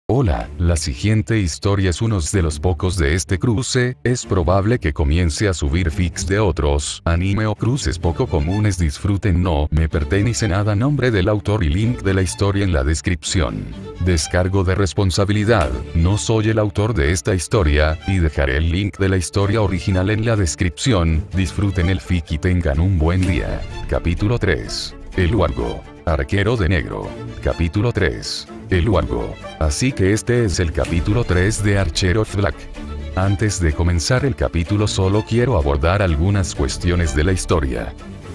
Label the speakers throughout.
Speaker 1: Hola, la siguiente historia es uno de los pocos de este cruce, es probable que comience a subir fics de otros anime o cruces poco comunes. Disfruten, no me pertenece nada. Nombre del autor y link de la historia en la descripción. Descargo de responsabilidad, no soy el autor de esta historia, y dejaré el link de la historia original en la descripción. Disfruten el fic y tengan un buen día. Capítulo 3. El Huargo. Arquero de negro. Capítulo 3. El Huargo. Así que este es el capítulo 3 de Archer of Black. Antes de comenzar el capítulo solo quiero abordar algunas cuestiones de la historia.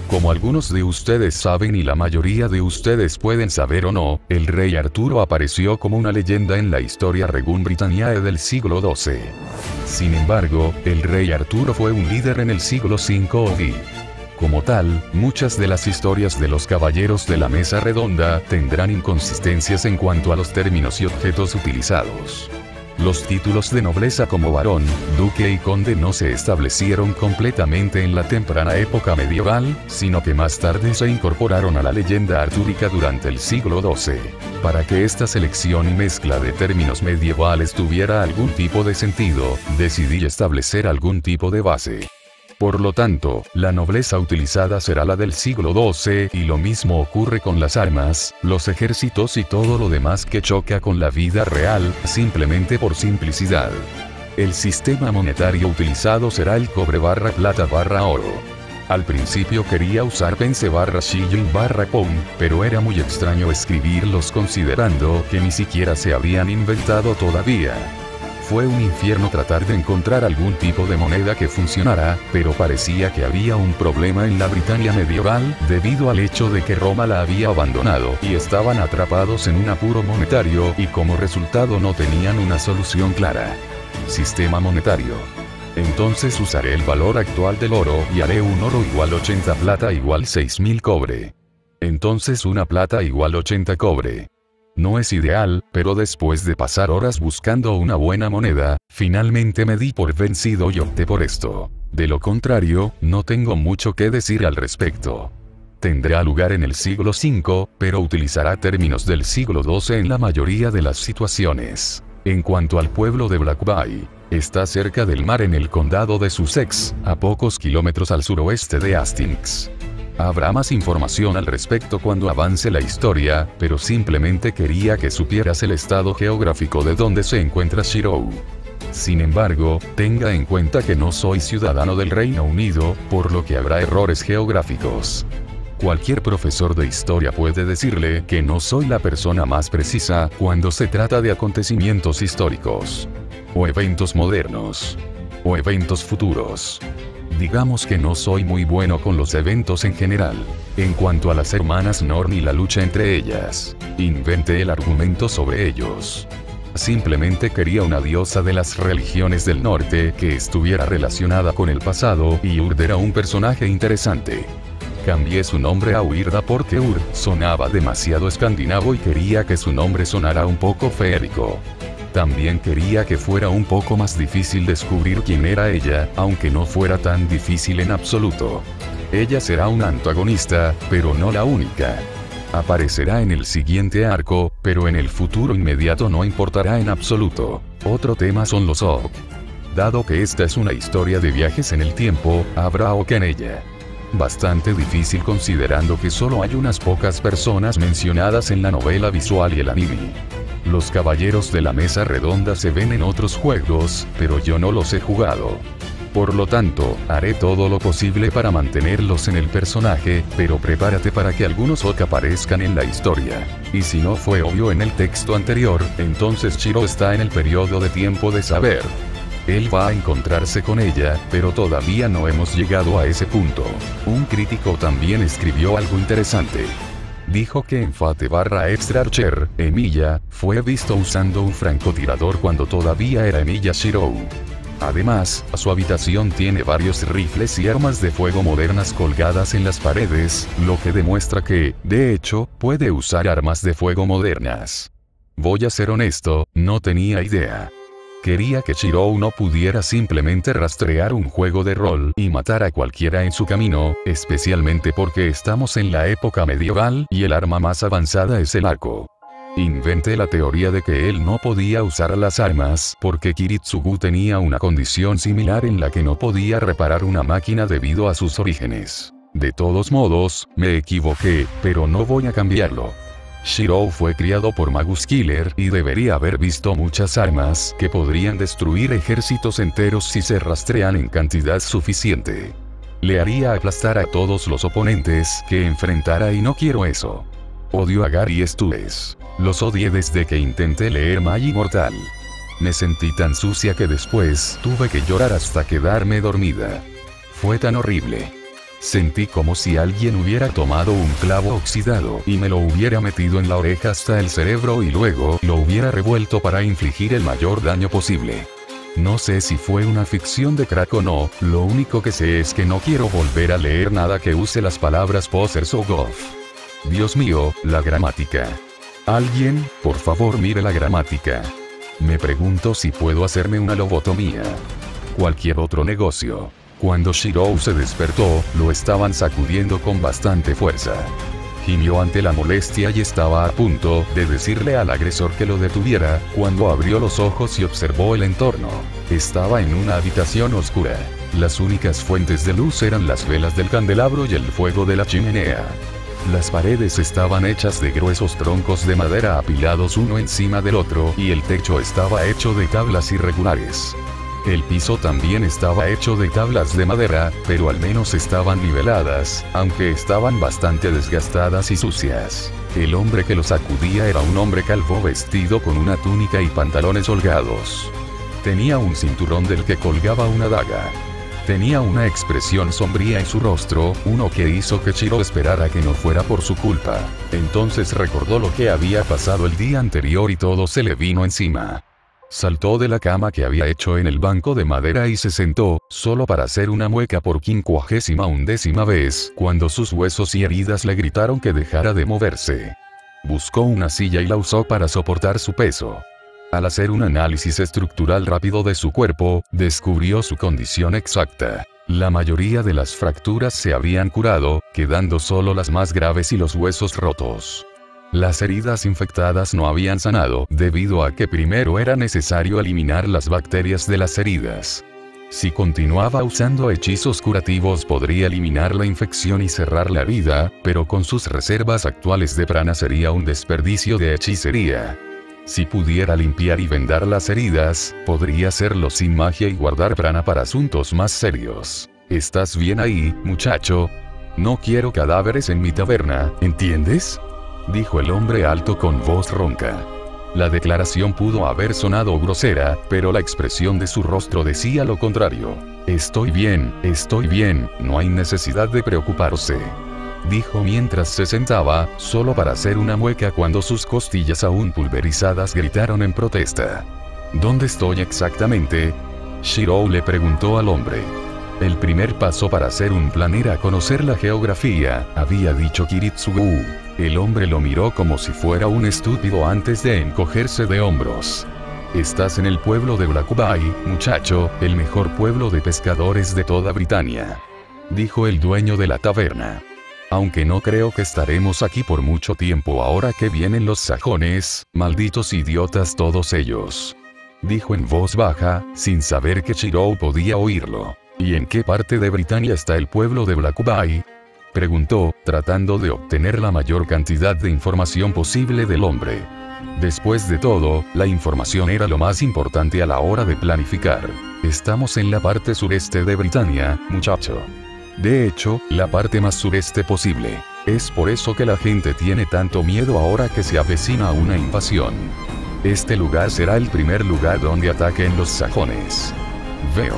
Speaker 1: Como algunos de ustedes saben y la mayoría de ustedes pueden saber o no, el rey Arturo apareció como una leyenda en la historia Regum Britanniae del siglo XII. Sin embargo, el rey Arturo fue un líder en el siglo V OV. Como tal, muchas de las historias de los caballeros de la mesa redonda tendrán inconsistencias en cuanto a los términos y objetos utilizados. Los títulos de nobleza como barón, duque y conde no se establecieron completamente en la temprana época medieval, sino que más tarde se incorporaron a la leyenda artúrica durante el siglo XII. Para que esta selección y mezcla de términos medievales tuviera algún tipo de sentido, decidí establecer algún tipo de base. Por lo tanto, la nobleza utilizada será la del siglo XII y lo mismo ocurre con las armas, los ejércitos y todo lo demás que choca con la vida real, simplemente por simplicidad. El sistema monetario utilizado será el cobre / plata / oro. Al principio quería usar pence / shilling / pound, pero era muy extraño escribirlos considerando que ni siquiera se habían inventado todavía. Fue un infierno tratar de encontrar algún tipo de moneda que funcionara, pero parecía que había un problema en la Britania medieval, debido al hecho de que Roma la había abandonado y estaban atrapados en un apuro monetario y como resultado no tenían una solución clara. Sistema monetario. Entonces usaré el valor actual del oro y haré un oro igual 80 plata igual 6000 cobre. Entonces una plata igual 80 cobre. No es ideal, pero después de pasar horas buscando una buena moneda, finalmente me di por vencido y opté por esto. De lo contrario, no tengo mucho que decir al respecto. Tendrá lugar en el siglo V, pero utilizará términos del siglo XII en la mayoría de las situaciones. En cuanto al pueblo de Black Bay, está cerca del mar en el condado de Sussex, a pocos kilómetros al suroeste de Hastings. Habrá más información al respecto cuando avance la historia, pero simplemente quería que supieras el estado geográfico de donde se encuentra Shirou. Sin embargo, tenga en cuenta que no soy ciudadano del Reino Unido, por lo que habrá errores geográficos. Cualquier profesor de historia puede decirle que no soy la persona más precisa cuando se trata de acontecimientos históricos, o eventos modernos, o eventos futuros. Digamos que no soy muy bueno con los eventos en general. En cuanto a las hermanas Norn y la lucha entre ellas, inventé el argumento sobre ellos. Simplemente quería una diosa de las religiones del norte que estuviera relacionada con el pasado y Urd era un personaje interesante. Cambié su nombre a Uirda porque Urd sonaba demasiado escandinavo y quería que su nombre sonara un poco féerico. También quería que fuera un poco más difícil descubrir quién era ella, aunque no fuera tan difícil en absoluto. Ella será una antagonista, pero no la única. Aparecerá en el siguiente arco, pero en el futuro inmediato no importará en absoluto. Otro tema son los Ogg. Dado que esta es una historia de viajes en el tiempo, habrá Ogg en ella. Bastante difícil considerando que solo hay unas pocas personas mencionadas en la novela visual y el anime. Los caballeros de la mesa redonda se ven en otros juegos, pero yo no los he jugado. Por lo tanto, haré todo lo posible para mantenerlos en el personaje, pero prepárate para que algunos Ogg aparezcan en la historia. Y si no fue obvio en el texto anterior, entonces Shiro está en el periodo de tiempo de saber. Él va a encontrarse con ella, pero todavía no hemos llegado a ese punto. Un crítico también escribió algo interesante. Dijo que en Fate / Extra Archer, Emilia, fue visto usando un francotirador cuando todavía era Emilia Shirou. Además, su habitación tiene varios rifles y armas de fuego modernas colgadas en las paredes, lo que demuestra que, de hecho, puede usar armas de fuego modernas. Voy a ser honesto, no tenía idea. Quería que Shirou no pudiera simplemente rastrear un juego de rol y matar a cualquiera en su camino, especialmente porque estamos en la época medieval y el arma más avanzada es el arco. Inventé la teoría de que él no podía usar las armas porque Kiritsugu tenía una condición similar en la que no podía reparar una máquina debido a sus orígenes. De todos modos, me equivoqué, pero no voy a cambiarlo. Shirou fue criado por Magus Killer y debería haber visto muchas armas que podrían destruir ejércitos enteros si se rastrean en cantidad suficiente. Le haría aplastar a todos los oponentes que enfrentara y no quiero eso. Odio a Gary Stubbs. Los odié desde que intenté leer Magi Mortal. Me sentí tan sucia que después tuve que llorar hasta quedarme dormida. Fue tan horrible. Sentí como si alguien hubiera tomado un clavo oxidado y me lo hubiera metido en la oreja hasta el cerebro y luego lo hubiera revuelto para infligir el mayor daño posible. No sé si fue una ficción de crack o no, lo único que sé es que no quiero volver a leer nada que use las palabras posers o goth. Dios mío, la gramática. Alguien, por favor mire la gramática. Me pregunto si puedo hacerme una lobotomía. Cualquier otro negocio. Cuando Shirou se despertó, lo estaban sacudiendo con bastante fuerza. Gimió ante la molestia y estaba a punto de decirle al agresor que lo detuviera, cuando abrió los ojos y observó el entorno. Estaba en una habitación oscura. Las únicas fuentes de luz eran las velas del candelabro y el fuego de la chimenea. Las paredes estaban hechas de gruesos troncos de madera apilados uno encima del otro y el techo estaba hecho de tablas irregulares. El piso también estaba hecho de tablas de madera, pero al menos estaban niveladas, aunque estaban bastante desgastadas y sucias. El hombre que lo sacudía era un hombre calvo vestido con una túnica y pantalones holgados. Tenía un cinturón del que colgaba una daga. Tenía una expresión sombría en su rostro, uno que hizo que Shirou esperara que no fuera por su culpa. Entonces recordó lo que había pasado el día anterior y todo se le vino encima. Saltó de la cama que había hecho en el banco de madera y se sentó, solo para hacer una mueca por 51ª vez, cuando sus huesos y heridas le gritaron que dejara de moverse. Buscó una silla y la usó para soportar su peso. Al hacer un análisis estructural rápido de su cuerpo, descubrió su condición exacta. La mayoría de las fracturas se habían curado, quedando solo las más graves y los huesos rotos. Las heridas infectadas no habían sanado, debido a que primero era necesario eliminar las bacterias de las heridas. Si continuaba usando hechizos curativos podría eliminar la infección y cerrar la herida, pero con sus reservas actuales de prana sería un desperdicio de hechicería. Si pudiera limpiar y vendar las heridas, podría hacerlo sin magia y guardar prana para asuntos más serios. ¿Estás bien ahí, muchacho? No quiero cadáveres en mi taberna, ¿entiendes?, dijo el hombre alto con voz ronca. La declaración pudo haber sonado grosera, pero la expresión de su rostro decía lo contrario. Estoy bien, no hay necesidad de preocuparse, dijo mientras se sentaba, solo para hacer una mueca cuando sus costillas aún pulverizadas gritaron en protesta. ¿Dónde estoy exactamente?, Shirou le preguntó al hombre. El primer paso para hacer un plan era conocer la geografía, había dicho Kiritsugu. El hombre lo miró como si fuera un estúpido antes de encogerse de hombros. Estás en el pueblo de Black Bay, muchacho, el mejor pueblo de pescadores de toda Britania, dijo el dueño de la taberna. Aunque no creo que estaremos aquí por mucho tiempo ahora que vienen los sajones, malditos idiotas todos ellos, dijo en voz baja, sin saber que Shirou podía oírlo. ¿Y en qué parte de Britania está el pueblo de Black Bay?, preguntó, tratando de obtener la mayor cantidad de información posible del hombre. Después de todo, la información era lo más importante a la hora de planificar. Estamos en la parte sureste de Britania, muchacho. De hecho, la parte más sureste posible. Es por eso que la gente tiene tanto miedo ahora que se avecina una invasión. Este lugar será el primer lugar donde ataquen los sajones. Veo,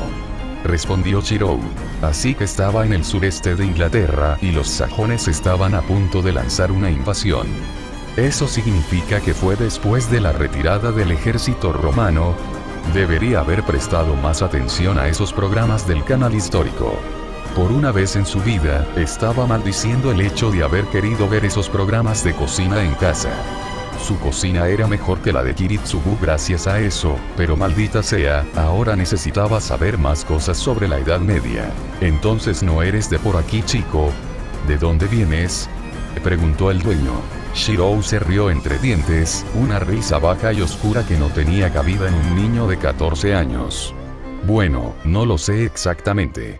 Speaker 1: respondió Shirou. Así que estaba en el sureste de Inglaterra y los sajones estaban a punto de lanzar una invasión. Eso significa que fue después de la retirada del ejército romano. Debería haber prestado más atención a esos programas del canal histórico. Por una vez en su vida, estaba maldiciendo el hecho de haber querido ver esos programas de cocina en casa. Su cocina era mejor que la de Kiritsugu gracias a eso, pero maldita sea, ahora necesitaba saber más cosas sobre la Edad Media. Entonces no eres de por aquí, chico. ¿De dónde vienes? preguntó el dueño. Shirou se rió entre dientes, una risa baja y oscura que no tenía cabida en un niño de 14 años. Bueno, no lo sé exactamente.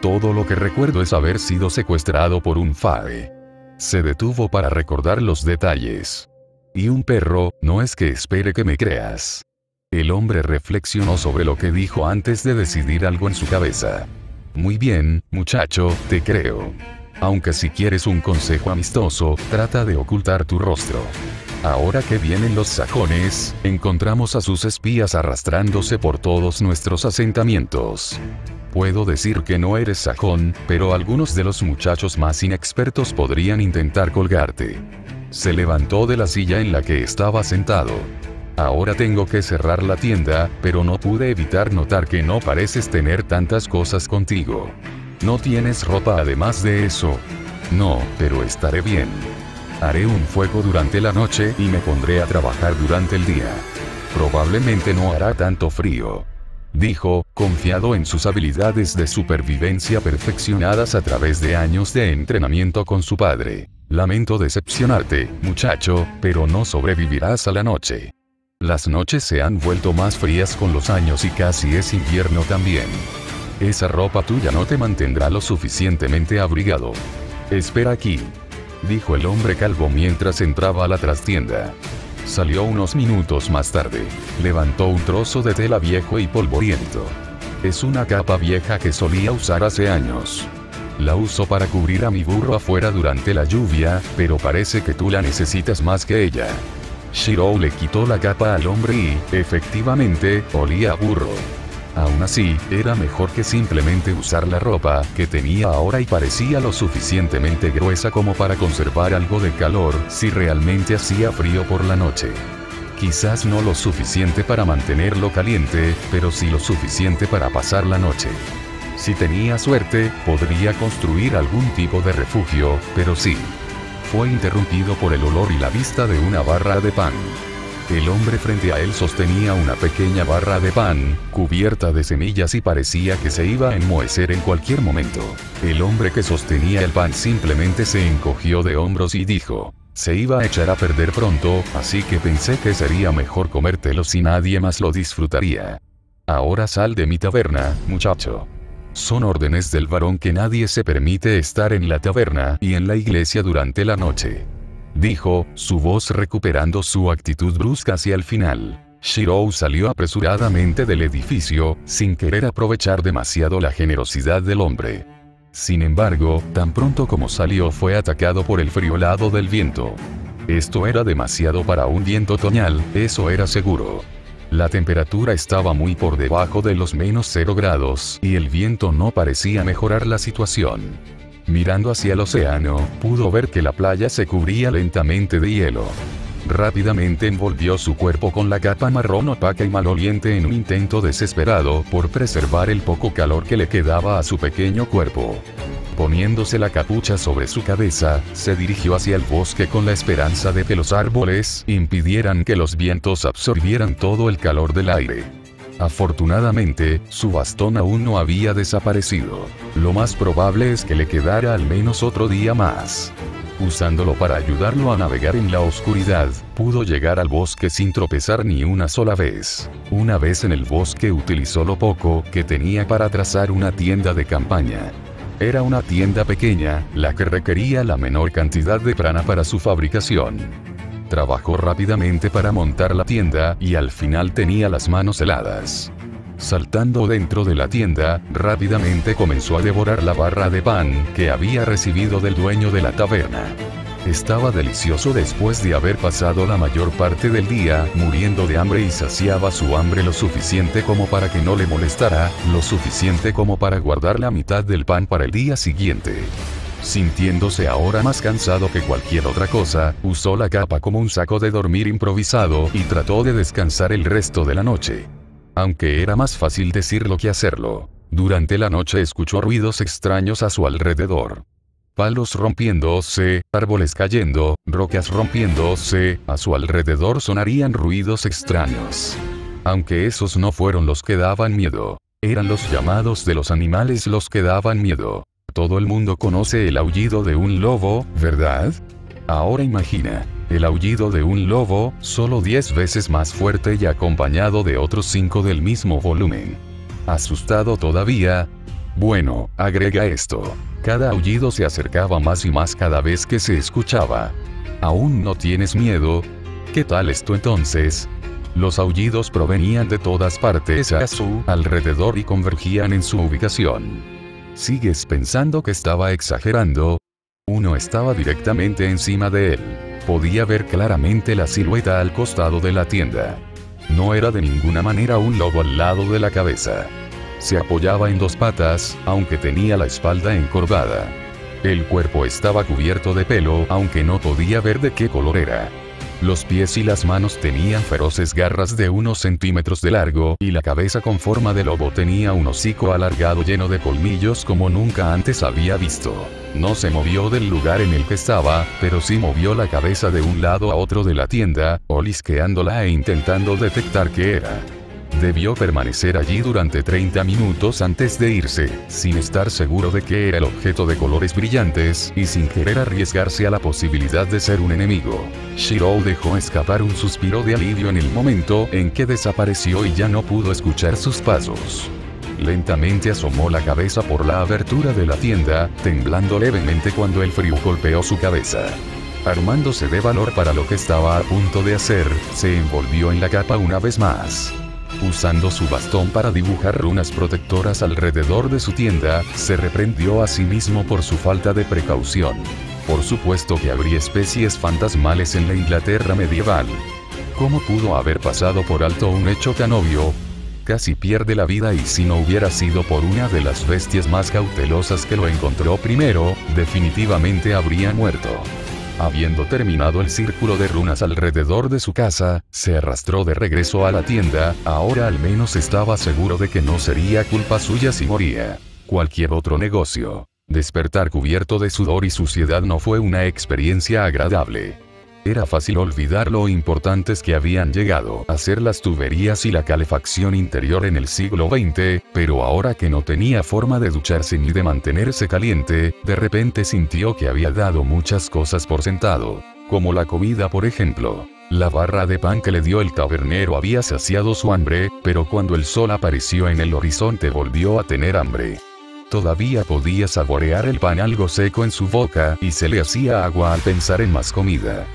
Speaker 1: Todo lo que recuerdo es haber sido secuestrado por un fae. Se detuvo para recordar los detalles. Y un perro, no es que espere que me creas. El hombre reflexionó sobre lo que dijo antes de decidir algo en su cabeza. Muy bien, muchacho, te creo. Aunque si quieres un consejo amistoso, trata de ocultar tu rostro. Ahora que vienen los sajones, encontramos a sus espías arrastrándose por todos nuestros asentamientos. Puedo decir que no eres sajón, pero algunos de los muchachos más inexpertos podrían intentar colgarte. Se levantó de la silla en la que estaba sentado. Ahora tengo que cerrar la tienda, pero no pude evitar notar que no pareces tener tantas cosas contigo. ¿No tienes ropa además de eso? No, pero estaré bien. Haré un fuego durante la noche y me pondré a trabajar durante el día. Probablemente no hará tanto frío. Dijo, confiado en sus habilidades de supervivencia perfeccionadas a través de años de entrenamiento con su padre. Lamento decepcionarte, muchacho, pero no sobrevivirás a la noche. Las noches se han vuelto más frías con los años y casi es invierno también. Esa ropa tuya no te mantendrá lo suficientemente abrigado. Espera aquí, dijo el hombre calvo mientras entraba a la trastienda. Salió unos minutos más tarde. Levantó un trozo de tela viejo y polvoriento. Es una capa vieja que solía usar hace años. La uso para cubrir a mi burro afuera durante la lluvia, pero parece que tú la necesitas más que ella. Shirou le quitó la capa al hombre y, efectivamente, olía a burro. Aún así, era mejor que simplemente usar la ropa que tenía ahora y parecía lo suficientemente gruesa como para conservar algo de calor si realmente hacía frío por la noche. Quizás no lo suficiente para mantenerlo caliente, pero sí lo suficiente para pasar la noche. Si tenía suerte, podría construir algún tipo de refugio, pero sí. Fue interrumpido por el olor y la vista de una barra de pan. El hombre frente a él sostenía una pequeña barra de pan, cubierta de semillas y parecía que se iba a enmohecer en cualquier momento. El hombre que sostenía el pan simplemente se encogió de hombros y dijo, se iba a echar a perder pronto, así que pensé que sería mejor comértelo si nadie más lo disfrutaría. Ahora sal de mi taberna, muchacho. Son órdenes del varón que nadie se permite estar en la taberna y en la iglesia durante la noche. Dijo, su voz recuperando su actitud brusca hacia el final. Shirou salió apresuradamente del edificio, sin querer aprovechar demasiado la generosidad del hombre. Sin embargo, tan pronto como salió fue atacado por el friolado del viento. Esto era demasiado para un viento otoñal, eso era seguro. La temperatura estaba muy por debajo de los -0 grados, y el viento no parecía mejorar la situación. Mirando hacia el océano, pudo ver que la playa se cubría lentamente de hielo. Rápidamente envolvió su cuerpo con la capa marrón opaca y maloliente en un intento desesperado por preservar el poco calor que le quedaba a su pequeño cuerpo. Poniéndose la capucha sobre su cabeza, se dirigió hacia el bosque con la esperanza de que los árboles impidieran que los vientos absorbieran todo el calor del aire. Afortunadamente, su bastón aún no había desaparecido. Lo más probable es que le quedara al menos otro día más. Usándolo para ayudarlo a navegar en la oscuridad, pudo llegar al bosque sin tropezar ni una sola vez. Una vez en el bosque utilizó lo poco que tenía para trazar una tienda de campaña. Era una tienda pequeña, la que requería la menor cantidad de prana para su fabricación. Trabajó rápidamente para montar la tienda y al final tenía las manos heladas. Saltando dentro de la tienda, rápidamente comenzó a devorar la barra de pan que había recibido del dueño de la taberna. Estaba delicioso después de haber pasado la mayor parte del día muriendo de hambre y saciaba su hambre lo suficiente como para que no le molestara, lo suficiente como para guardar la mitad del pan para el día siguiente. Sintiéndose ahora más cansado que cualquier otra cosa, usó la capa como un saco de dormir improvisado y trató de descansar el resto de la noche. Aunque era más fácil decirlo que hacerlo. Durante la noche escuchó ruidos extraños a su alrededor. Palos rompiéndose, árboles cayendo, rocas rompiéndose, a su alrededor sonarían ruidos extraños. Aunque esos no fueron los que daban miedo. Eran los llamados de los animales los que daban miedo. Todo el mundo conoce el aullido de un lobo, ¿verdad? Ahora imagina, el aullido de un lobo, solo 10 veces más fuerte y acompañado de otros 5 del mismo volumen. ¿Asustado todavía? Bueno, agrega esto. Cada aullido se acercaba más y más cada vez que se escuchaba. ¿Aún no tienes miedo? ¿Qué tal esto entonces? Los aullidos provenían de todas partes a su alrededor y convergían en su ubicación. ¿Sigues pensando que estaba exagerando? Uno estaba directamente encima de él. Podía ver claramente la silueta al costado de la tienda. No era de ninguna manera un lobo al lado de la cabeza. Se apoyaba en 2 patas, aunque tenía la espalda encorvada. El cuerpo estaba cubierto de pelo, aunque no podía ver de qué color era. Los pies y las manos tenían feroces garras de unos centímetros de largo, y la cabeza con forma de lobo tenía un hocico alargado lleno de colmillos como nunca antes había visto. No se movió del lugar en el que estaba, pero sí movió la cabeza de un lado a otro de la tienda, olisqueándola e intentando detectar qué era. Debió permanecer allí durante 30 minutos antes de irse, sin estar seguro de que era el objeto de colores brillantes, y sin querer arriesgarse a la posibilidad de ser un enemigo. Shirou dejó escapar un suspiro de alivio en el momento en que desapareció y ya no pudo escuchar sus pasos. Lentamente asomó la cabeza por la abertura de la tienda, temblando levemente cuando el frío golpeó su cabeza. Armándose de valor para lo que estaba a punto de hacer, se envolvió en la capa una vez más. Usando su bastón para dibujar runas protectoras alrededor de su tienda, se reprendió a sí mismo por su falta de precaución. Por supuesto que habría especies fantasmales en la Inglaterra medieval. ¿Cómo pudo haber pasado por alto un hecho tan obvio? Casi pierde la vida y si no hubiera sido por una de las bestias más cautelosas que lo encontró primero, definitivamente habría muerto. Habiendo terminado el círculo de runas alrededor de su casa, se arrastró de regreso a la tienda. Ahora al menos estaba seguro de que no sería culpa suya si moría. Cualquier otro negocio. Despertar cubierto de sudor y suciedad no fue una experiencia agradable. Era fácil olvidar lo importantes que habían llegado a ser las tuberías y la calefacción interior en el siglo XX, pero ahora que no tenía forma de ducharse ni de mantenerse caliente, de repente sintió que había dado muchas cosas por sentado, como la comida por ejemplo. La barra de pan que le dio el tabernero había saciado su hambre, pero cuando el sol apareció en el horizonte volvió a tener hambre. Todavía podía saborear el pan algo seco en su boca, y se le hacía agua al pensar en más comida.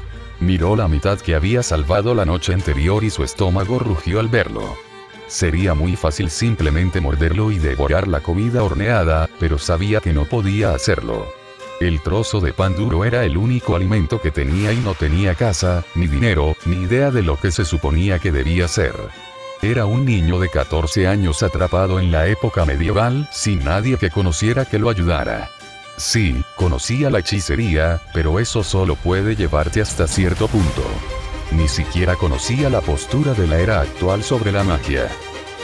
Speaker 1: Miró la mitad que había salvado la noche anterior y su estómago rugió al verlo. Sería muy fácil simplemente morderlo y devorar la comida horneada, pero sabía que no podía hacerlo. El trozo de pan duro era el único alimento que tenía y no tenía casa, ni dinero, ni idea de lo que se suponía que debía ser. Era un niño de 14 años atrapado en la época medieval, sin nadie que conociera que lo ayudara. Sí, conocía la hechicería, pero eso solo puede llevarte hasta cierto punto. Ni siquiera conocía la postura de la era actual sobre la magia.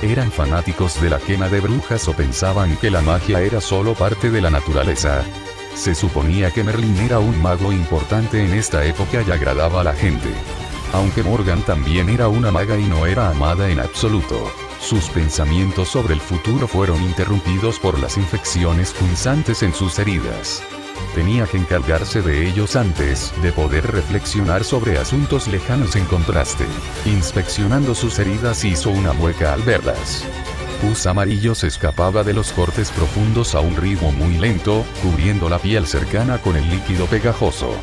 Speaker 1: ¿Eran fanáticos de la quema de brujas o pensaban que la magia era solo parte de la naturaleza? Se suponía que Merlin era un mago importante en esta época y agradaba a la gente. Aunque Morgan también era una maga y no era amada en absoluto. Sus pensamientos sobre el futuro fueron interrumpidos por las infecciones punzantes en sus heridas. Tenía que encargarse de ellos antes de poder reflexionar sobre asuntos lejanos en contraste. Inspeccionando sus heridas hizo una mueca al verlas. Pus amarillo se escapaba de los cortes profundos a un ritmo muy lento, cubriendo la piel cercana con el líquido pegajoso.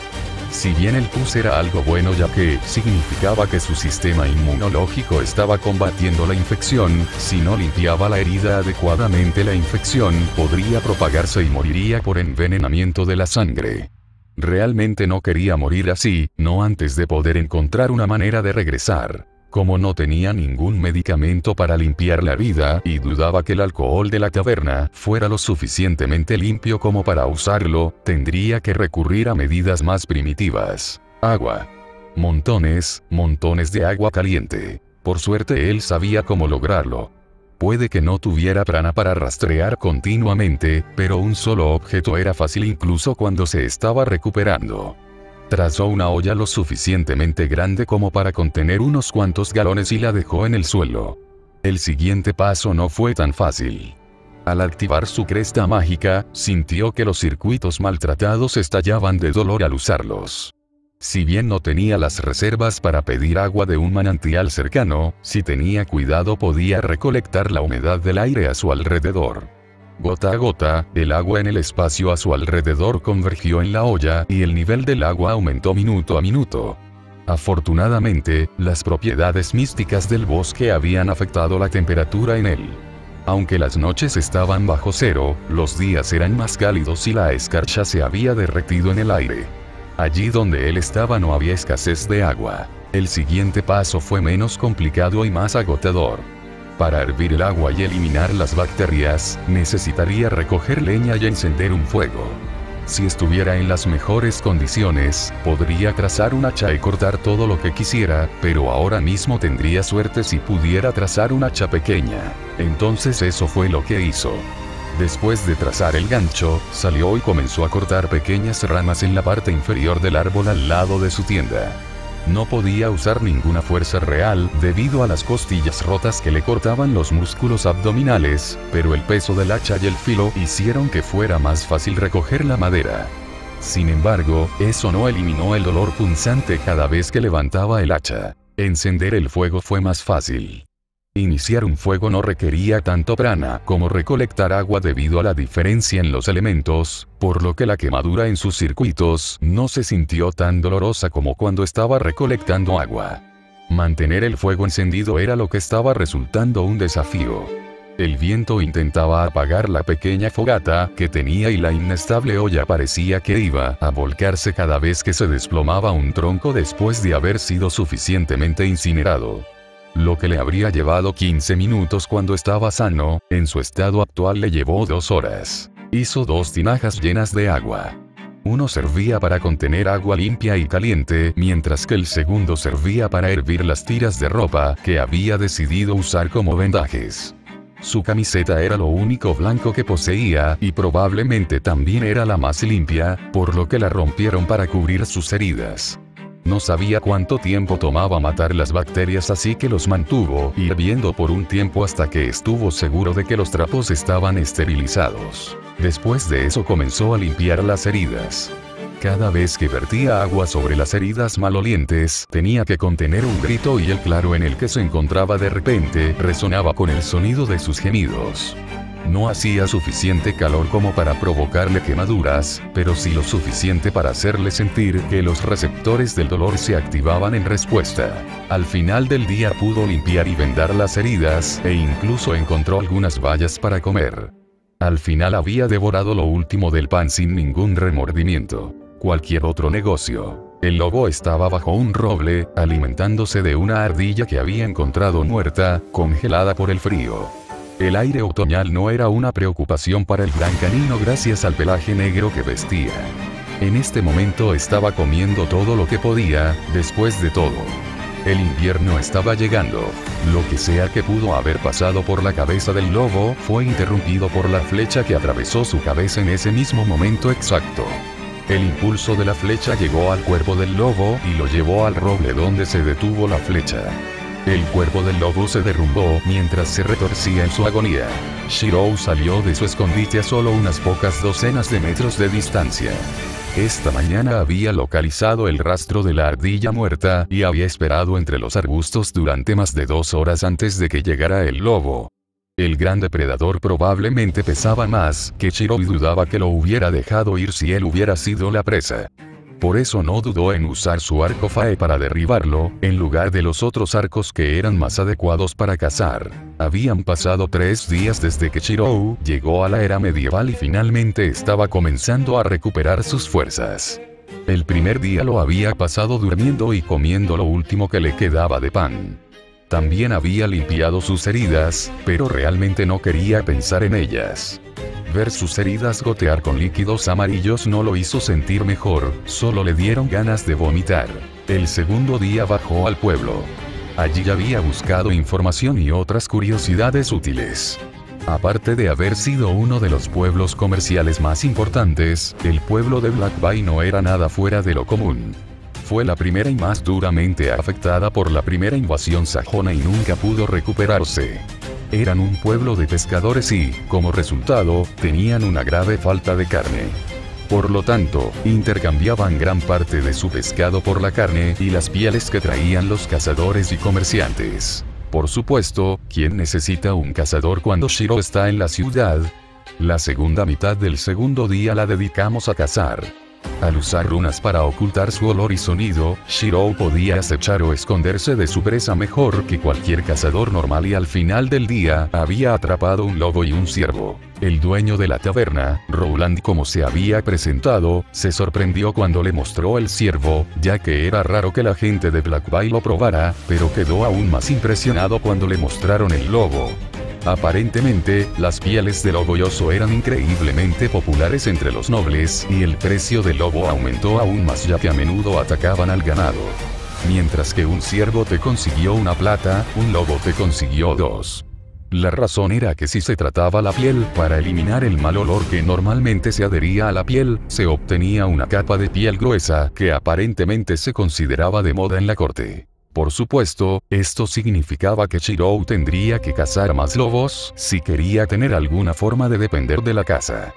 Speaker 1: Si bien el pus era algo bueno ya que significaba que su sistema inmunológico estaba combatiendo la infección, si no limpiaba la herida adecuadamente la infección podría propagarse y moriría por envenenamiento de la sangre. Realmente no quería morir así, no antes de poder encontrar una manera de regresar. Como no tenía ningún medicamento para limpiar la herida y dudaba que el alcohol de la taberna fuera lo suficientemente limpio como para usarlo, tendría que recurrir a medidas más primitivas. Agua. Montones de agua caliente. Por suerte él sabía cómo lograrlo. Puede que no tuviera prana para rastrear continuamente, pero un solo objeto era fácil incluso cuando se estaba recuperando. Trazó una olla lo suficientemente grande como para contener unos cuantos galones y la dejó en el suelo. El siguiente paso no fue tan fácil. Al activar su cresta mágica, sintió que los circuitos maltratados estallaban de dolor al usarlos. Si bien no tenía las reservas para pedir agua de un manantial cercano, si tenía cuidado podía recolectar la humedad del aire a su alrededor. Gota a gota, el agua en el espacio a su alrededor convergió en la olla y el nivel del agua aumentó minuto a minuto. Afortunadamente, las propiedades místicas del bosque habían afectado la temperatura en él. Aunque las noches estaban bajo cero, los días eran más cálidos y la escarcha se había derretido en el aire. Allí donde él estaba no había escasez de agua. El siguiente paso fue menos complicado y más agotador. Para hervir el agua y eliminar las bacterias, necesitaría recoger leña y encender un fuego. Si estuviera en las mejores condiciones, podría trazar un hacha y cortar todo lo que quisiera, pero ahora mismo tendría suerte si pudiera trazar un hacha pequeña. Entonces eso fue lo que hizo. Después de trazar el gancho, salió y comenzó a cortar pequeñas ramas en la parte inferior del árbol al lado de su tienda. No podía usar ninguna fuerza real, debido a las costillas rotas que le cortaban los músculos abdominales, pero el peso del hacha y el filo hicieron que fuera más fácil recoger la madera. Sin embargo, eso no eliminó el dolor punzante cada vez que levantaba el hacha. Encender el fuego fue más fácil. Iniciar un fuego no requería tanto prana como recolectar agua debido a la diferencia en los elementos, por lo que la quemadura en sus circuitos no se sintió tan dolorosa como cuando estaba recolectando agua. Mantener el fuego encendido era lo que estaba resultando un desafío. El viento intentaba apagar la pequeña fogata que tenía y la inestable olla parecía que iba a volcarse cada vez que se desplomaba un tronco después de haber sido suficientemente incinerado. Lo que le habría llevado 15 minutos cuando estaba sano, en su estado actual le llevó 2 horas. Hizo 2 tinajas llenas de agua. Uno servía para contener agua limpia y caliente, mientras que el segundo servía para hervir las tiras de ropa que había decidido usar como vendajes. Su camiseta era lo único blanco que poseía y probablemente también era la más limpia, por lo que la rompieron para cubrir sus heridas. No sabía cuánto tiempo tomaba matar las bacterias, así que los mantuvo hirviendo por un tiempo hasta que estuvo seguro de que los trapos estaban esterilizados. Después de eso comenzó a limpiar las heridas. Cada vez que vertía agua sobre las heridas malolientes, tenía que contener un grito y el claro en el que se encontraba de repente resonaba con el sonido de sus gemidos. No hacía suficiente calor como para provocarle quemaduras, pero sí lo suficiente para hacerle sentir que los receptores del dolor se activaban en respuesta. Al final del día pudo limpiar y vendar las heridas, e incluso encontró algunas bayas para comer. Al final había devorado lo último del pan sin ningún remordimiento. Cualquier otro negocio. El lobo estaba bajo un roble, alimentándose de una ardilla que había encontrado muerta, congelada por el frío. El aire otoñal no era una preocupación para el gran canino gracias al pelaje negro que vestía. En este momento estaba comiendo todo lo que podía, después de todo. El invierno estaba llegando. Lo que sea que pudo haber pasado por la cabeza del lobo fue interrumpido por la flecha que atravesó su cabeza en ese mismo momento exacto. El impulso de la flecha llegó al cuerpo del lobo y lo llevó al roble donde se detuvo la flecha. El cuerpo del lobo se derrumbó mientras se retorcía en su agonía. Shirou salió de su escondite a solo unas pocas docenas de metros de distancia. Esta mañana había localizado el rastro de la ardilla muerta y había esperado entre los arbustos durante más de 2 horas antes de que llegara el lobo. El gran depredador probablemente pesaba más que Shirou y dudaba que lo hubiera dejado ir si él hubiera sido la presa. Por eso no dudó en usar su arco Fae para derribarlo, en lugar de los otros arcos que eran más adecuados para cazar. Habían pasado 3 días desde que Shirou llegó a la era medieval y finalmente estaba comenzando a recuperar sus fuerzas. El primer día lo había pasado durmiendo y comiendo lo último que le quedaba de pan. También había limpiado sus heridas, pero realmente no quería pensar en ellas. Ver sus heridas gotear con líquidos amarillos no lo hizo sentir mejor, solo le dieron ganas de vomitar. El segundo día bajó al pueblo. Allí había buscado información y otras curiosidades útiles. Aparte de haber sido uno de los pueblos comerciales más importantes, el pueblo de Black Bay no era nada fuera de lo común. Fue la primera y más duramente afectada por la primera invasión sajona y nunca pudo recuperarse. Eran un pueblo de pescadores y, como resultado, tenían una grave falta de carne. Por lo tanto, intercambiaban gran parte de su pescado por la carne y las pieles que traían los cazadores y comerciantes. Por supuesto, ¿quién necesita un cazador cuando Shiro está en la ciudad? La segunda mitad del segundo día la dedicamos a cazar. Al usar runas para ocultar su olor y sonido, Shiro podía acechar o esconderse de su presa mejor que cualquier cazador normal y al final del día había atrapado un lobo y un ciervo. El dueño de la taberna, Roland, como se había presentado, se sorprendió cuando le mostró el ciervo, ya que era raro que la gente de Black Bay lo probara, pero quedó aún más impresionado cuando le mostraron el lobo. Aparentemente, las pieles de lobo y oso eran increíblemente populares entre los nobles, y el precio del lobo aumentó aún más ya que a menudo atacaban al ganado. Mientras que un ciervo te consiguió una plata, un lobo te consiguió dos. La razón era que si se trataba la piel, para eliminar el mal olor que normalmente se adhería a la piel, se obtenía una capa de piel gruesa, que aparentemente se consideraba de moda en la corte. Por supuesto, esto significaba que Shiro tendría que cazar más lobos si quería tener alguna forma de depender de la caza.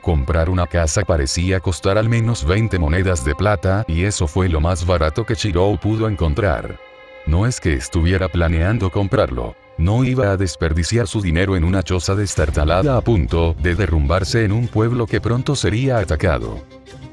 Speaker 1: Comprar una casa parecía costar al menos 20 monedas de plata y eso fue lo más barato que Shiro pudo encontrar. No es que estuviera planeando comprarlo. No iba a desperdiciar su dinero en una choza destartalada a punto de derrumbarse en un pueblo que pronto sería atacado.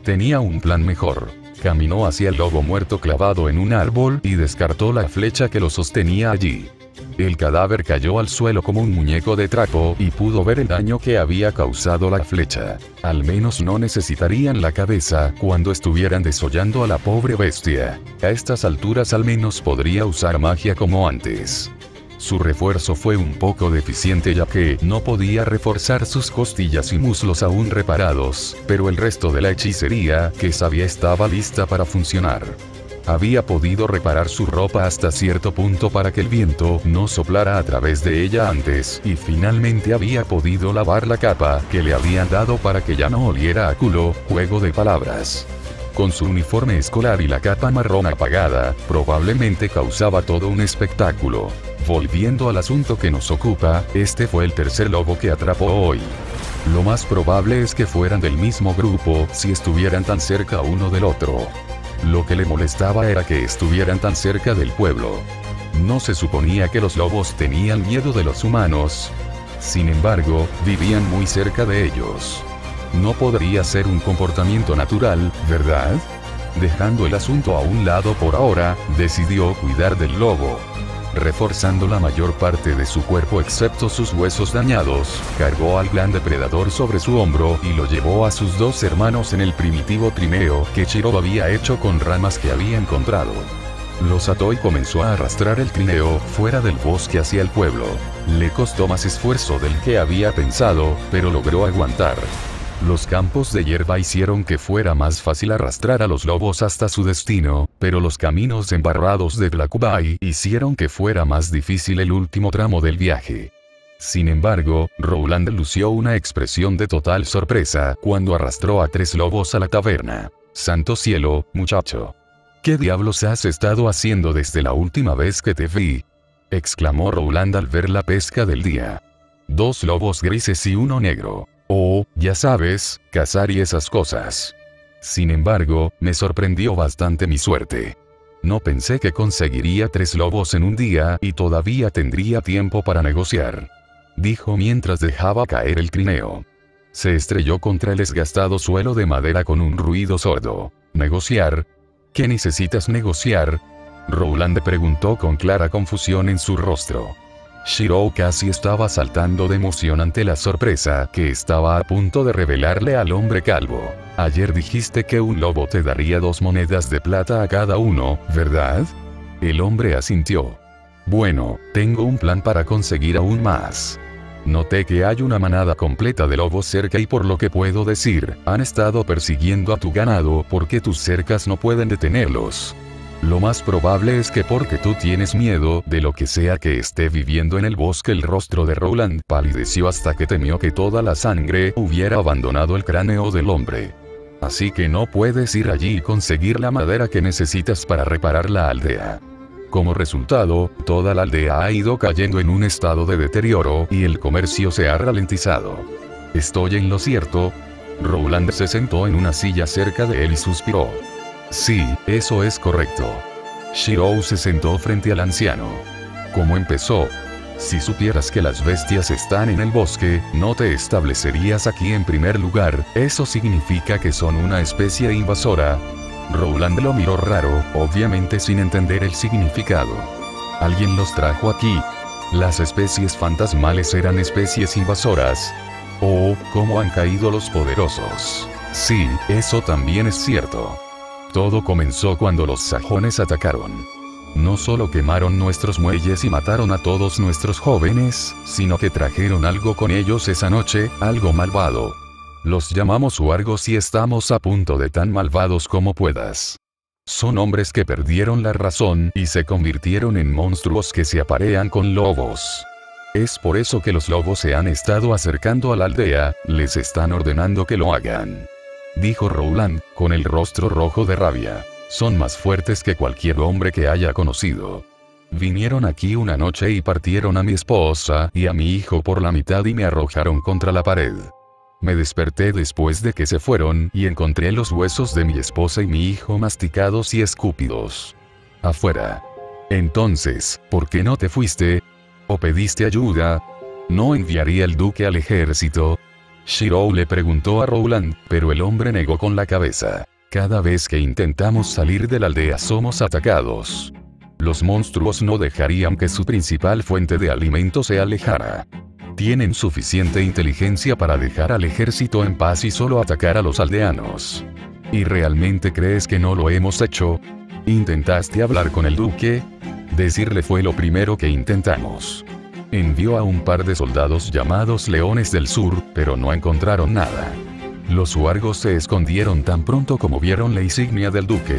Speaker 1: Tenía un plan mejor. Caminó hacia el lobo muerto clavado en un árbol y descartó la flecha que lo sostenía allí. El cadáver cayó al suelo como un muñeco de trapo y pudo ver el daño que había causado la flecha. Al menos no necesitarían la cabeza cuando estuvieran desollando a la pobre bestia. A estas alturas al menos podría usar magia como antes. Su refuerzo fue un poco deficiente ya que no podía reforzar sus costillas y muslos aún reparados, pero el resto de la hechicería que sabía estaba lista para funcionar. Había podido reparar su ropa hasta cierto punto para que el viento no soplara a través de ella antes, y finalmente había podido lavar la capa que le habían dado para que ya no oliera a culo, juego de palabras. Con su uniforme escolar y la capa marrón apagada, probablemente causaba todo un espectáculo. Volviendo al asunto que nos ocupa, este fue el tercer lobo que atrapó hoy. Lo más probable es que fueran del mismo grupo si estuvieran tan cerca uno del otro. Lo que le molestaba era que estuvieran tan cerca del pueblo. No se suponía que los lobos tenían miedo de los humanos. Sin embargo, vivían muy cerca de ellos. No podría ser un comportamiento natural, ¿verdad? Dejando el asunto a un lado por ahora, decidió cuidar del lobo. Reforzando la mayor parte de su cuerpo excepto sus huesos dañados, cargó al gran depredador sobre su hombro y lo llevó a sus dos hermanos en el primitivo trineo que Shiro había hecho con ramas que había encontrado. Los ató y comenzó a arrastrar el trineo fuera del bosque hacia el pueblo. Le costó más esfuerzo del que había pensado, pero logró aguantar. Los campos de hierba hicieron que fuera más fácil arrastrar a los lobos hasta su destino, pero los caminos embarrados de Black Bay hicieron que fuera más difícil el último tramo del viaje. Sin embargo, Roland lució una expresión de total sorpresa cuando arrastró a 3 lobos a la taberna. ¡Santo cielo, muchacho! ¿Qué diablos has estado haciendo desde la última vez que te vi?, exclamó Roland al ver la pesca del día. 2 lobos grises y uno negro. Oh, ya sabes, cazar y esas cosas. Sin embargo, me sorprendió bastante mi suerte. No pensé que conseguiría 3 lobos en un día y todavía tendría tiempo para negociar, dijo mientras dejaba caer el trineo. Se estrelló contra el desgastado suelo de madera con un ruido sordo. ¿Negociar? ¿Qué necesitas negociar?, Roland preguntó con clara confusión en su rostro. Shiro casi estaba saltando de emoción ante la sorpresa que estaba a punto de revelarle al hombre calvo. Ayer dijiste que un lobo te daría 2 monedas de plata a cada uno, ¿verdad? El hombre asintió. Bueno, tengo un plan para conseguir aún más. Noté que hay una manada completa de lobos cerca y por lo que puedo decir, han estado persiguiendo a tu ganado porque tus cercas no pueden detenerlos. Lo más probable es que porque tú tienes miedo de lo que sea que esté viviendo en el bosque. El rostro de Roland palideció hasta que temió que toda la sangre hubiera abandonado el cráneo del hombre. Así que no puedes ir allí y conseguir la madera que necesitas para reparar la aldea. Como resultado, toda la aldea ha ido cayendo en un estado de deterioro y el comercio se ha ralentizado. ¿Estoy en lo cierto? Rowland se sentó en una silla cerca de él y suspiró. Sí, eso es correcto. Shirou se sentó frente al anciano. ¿Cómo empezó? Si supieras que las bestias están en el bosque, no te establecerías aquí en primer lugar, eso significa que son una especie invasora. Rowland lo miró raro, obviamente sin entender el significado. ¿Alguien los trajo aquí? ¿Las especies fantasmales eran especies invasoras? ¿O cómo han caído los poderosos? Sí, eso también es cierto. Todo comenzó cuando los sajones atacaron. No solo quemaron nuestros muelles y mataron a todos nuestros jóvenes, sino que trajeron algo con ellos esa noche, algo malvado. Los llamamos huargos y estamos a punto de tan malvados como puedas. Son hombres que perdieron la razón y se convirtieron en monstruos que se aparean con lobos. Es por eso que los lobos se han estado acercando a la aldea, les están ordenando que lo hagan. Dijo Rowland, con el rostro rojo de rabia. Son más fuertes que cualquier hombre que haya conocido. Vinieron aquí una noche y partieron a mi esposa y a mi hijo por la mitad y me arrojaron contra la pared. Me desperté después de que se fueron y encontré los huesos de mi esposa y mi hijo masticados y escúpidos. Afuera. Entonces, ¿por qué no te fuiste? ¿O pediste ayuda? ¿No enviaría el duque al ejército? Shirou le preguntó a Rowland, pero el hombre negó con la cabeza. Cada vez que intentamos salir de la aldea somos atacados. Los monstruos no dejarían que su principal fuente de alimento se alejara. Tienen suficiente inteligencia para dejar al ejército en paz y solo atacar a los aldeanos. ¿Y realmente crees que no lo hemos hecho? ¿Intentaste hablar con el duque? Decirle fue lo primero que intentamos. Envió a un par de soldados llamados Leones del Sur, pero no encontraron nada. Los huargos se escondieron tan pronto como vieron la insignia del duque.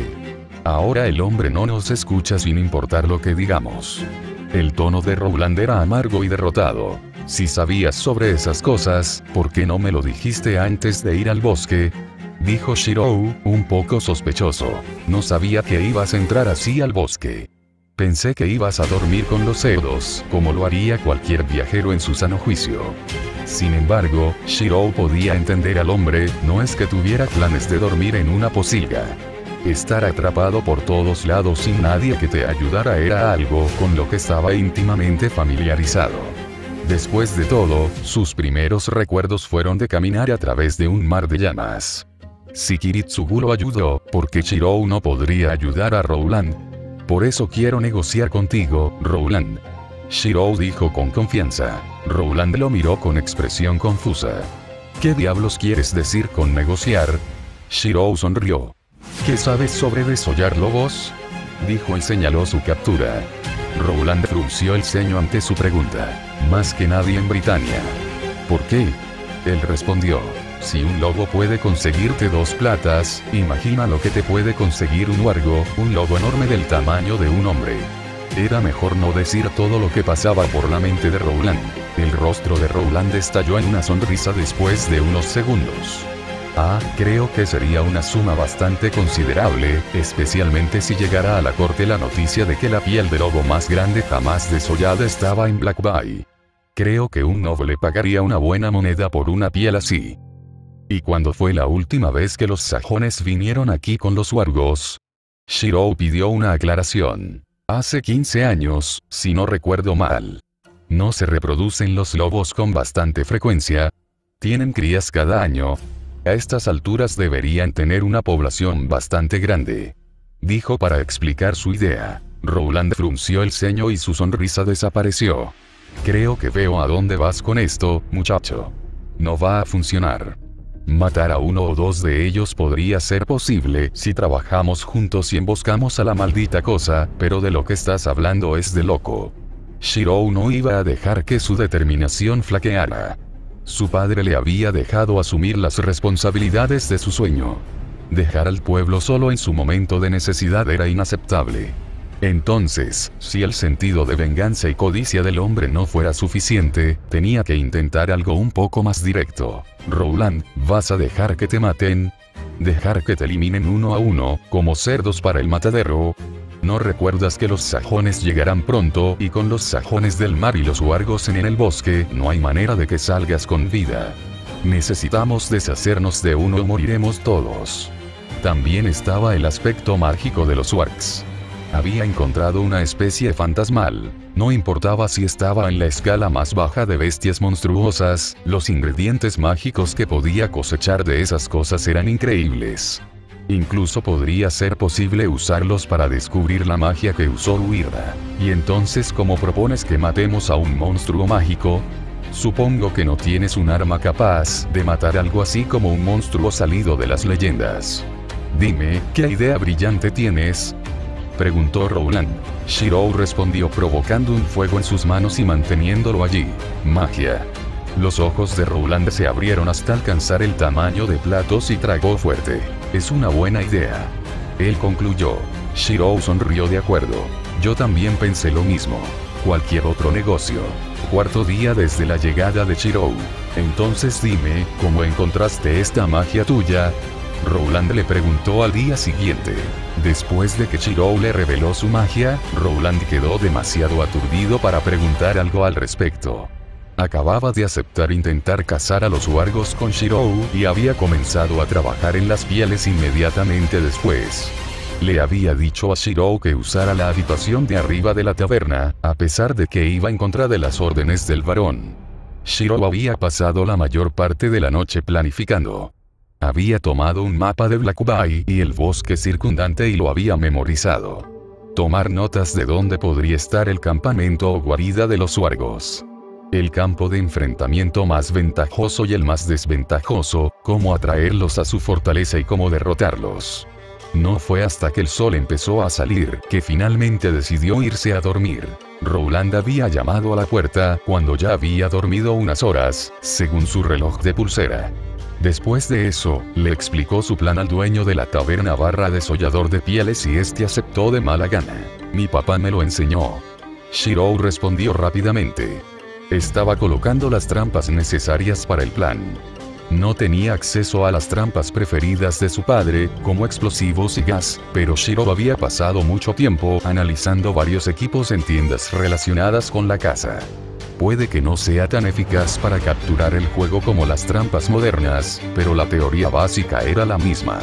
Speaker 1: Ahora el hombre no nos escucha sin importar lo que digamos. El tono de Rowland era amargo y derrotado. Si sabías sobre esas cosas, ¿por qué no me lo dijiste antes de ir al bosque? Dijo Shirou, un poco sospechoso. No sabía que ibas a entrar así al bosque. Pensé que ibas a dormir con los cerdos, como lo haría cualquier viajero en su sano juicio. Sin embargo, Shirou podía entender al hombre, no es que tuviera planes de dormir en una pocilga. Estar atrapado por todos lados sin nadie que te ayudara era algo con lo que estaba íntimamente familiarizado. Después de todo, sus primeros recuerdos fueron de caminar a través de un mar de llamas. Si Kiritsugu lo ayudó, ¿por qué Shirou no podría ayudar a Rowland? Por eso quiero negociar contigo, Rowland. Shirou dijo con confianza. Rowland lo miró con expresión confusa. ¿Qué diablos quieres decir con negociar? Shirou sonrió. ¿Qué sabes sobre desollar lobos? Dijo y señaló su captura. Rowland frunció el ceño ante su pregunta. Más que nadie en Britania. ¿Por qué? Él respondió. Si un lobo puede conseguirte 2 platas, imagina lo que te puede conseguir un huargo, un lobo enorme del tamaño de un hombre. Era mejor no decir todo lo que pasaba por la mente de Rowland. El rostro de Rowland estalló en una sonrisa después de unos segundos. Creo que sería una suma bastante considerable, especialmente si llegara a la corte la noticia de que la piel del lobo más grande jamás desollada estaba en Black Bay. Creo que un noble pagaría una buena moneda por una piel así. ¿Y cuándo fue la última vez que los sajones vinieron aquí con los huargos? Shirou pidió una aclaración. Hace 15 años, si no recuerdo mal. ¿No se reproducen los lobos con bastante frecuencia? Tienen crías cada año. A estas alturas deberían tener una población bastante grande. Dijo para explicar su idea. Rowland frunció el ceño y su sonrisa desapareció. Creo que veo a dónde vas con esto, muchacho. No va a funcionar. Matar a 1 o 2 de ellos podría ser posible si trabajamos juntos y emboscamos a la maldita cosa, pero de lo que estás hablando es de loco. Shirou no iba a dejar que su determinación flaqueara. Su padre le había dejado asumir las responsabilidades de su sueño. Dejar al pueblo solo en su momento de necesidad era inaceptable. Entonces, si el sentido de venganza y codicia del hombre no fuera suficiente, tenía que intentar algo un poco más directo. Rowland, ¿vas a dejar que te maten? ¿Dejar que te eliminen 1 a 1, como cerdos para el matadero? ¿No recuerdas que los sajones llegarán pronto y con los sajones del mar y los huargos en el bosque no hay manera de que salgas con vida? Necesitamos deshacernos de uno o moriremos todos. También estaba el aspecto mágico de los wargs. Había encontrado una especie fantasmal. No importaba si estaba en la escala más baja de bestias monstruosas, los ingredientes mágicos que podía cosechar de esas cosas eran increíbles. Incluso podría ser posible usarlos para descubrir la magia que usó Uirra. ¿Y entonces cómo propones que matemos a un monstruo mágico? Supongo que no tienes un arma capaz de matar algo así como un monstruo salido de las leyendas. Dime, ¿qué idea brillante tienes?, preguntó Rowland. Shirou respondió provocando un fuego en sus manos y manteniéndolo allí. Magia. Los ojos de Rowland se abrieron hasta alcanzar el tamaño de platos y tragó fuerte. Es una buena idea. Él concluyó. Shirou sonrió de acuerdo. Yo también pensé lo mismo. Cualquier otro negocio. Cuarto día desde la llegada de Shirou. Entonces dime, ¿cómo encontraste esta magia tuya? Rowland le preguntó al día siguiente. Después de que Shirou le reveló su magia, Rowland quedó demasiado aturdido para preguntar algo al respecto. Acababa de aceptar intentar cazar a los huargos con Shirou y había comenzado a trabajar en las pieles inmediatamente después. Le había dicho a Shirou que usara la habitación de arriba de la taberna, a pesar de que iba en contra de las órdenes del varón. Shirou había pasado la mayor parte de la noche planificando. Había tomado un mapa de Black Bay y el bosque circundante y lo había memorizado. Tomar notas de dónde podría estar el campamento o guarida de los huargos. El campo de enfrentamiento más ventajoso y el más desventajoso, cómo atraerlos a su fortaleza y cómo derrotarlos. No fue hasta que el sol empezó a salir que finalmente decidió irse a dormir. Rowland había llamado a la puerta cuando ya había dormido unas horas, según su reloj de pulsera. Después de eso, le explicó su plan al dueño de la taberna / desollador de pieles y este aceptó de mala gana. Mi papá me lo enseñó. Shirou respondió rápidamente. Estaba colocando las trampas necesarias para el plan. No tenía acceso a las trampas preferidas de su padre, como explosivos y gas, pero Shirou había pasado mucho tiempo analizando varios equipos en tiendas relacionadas con la caza. Puede que no sea tan eficaz para capturar el juego como las trampas modernas, pero la teoría básica era la misma.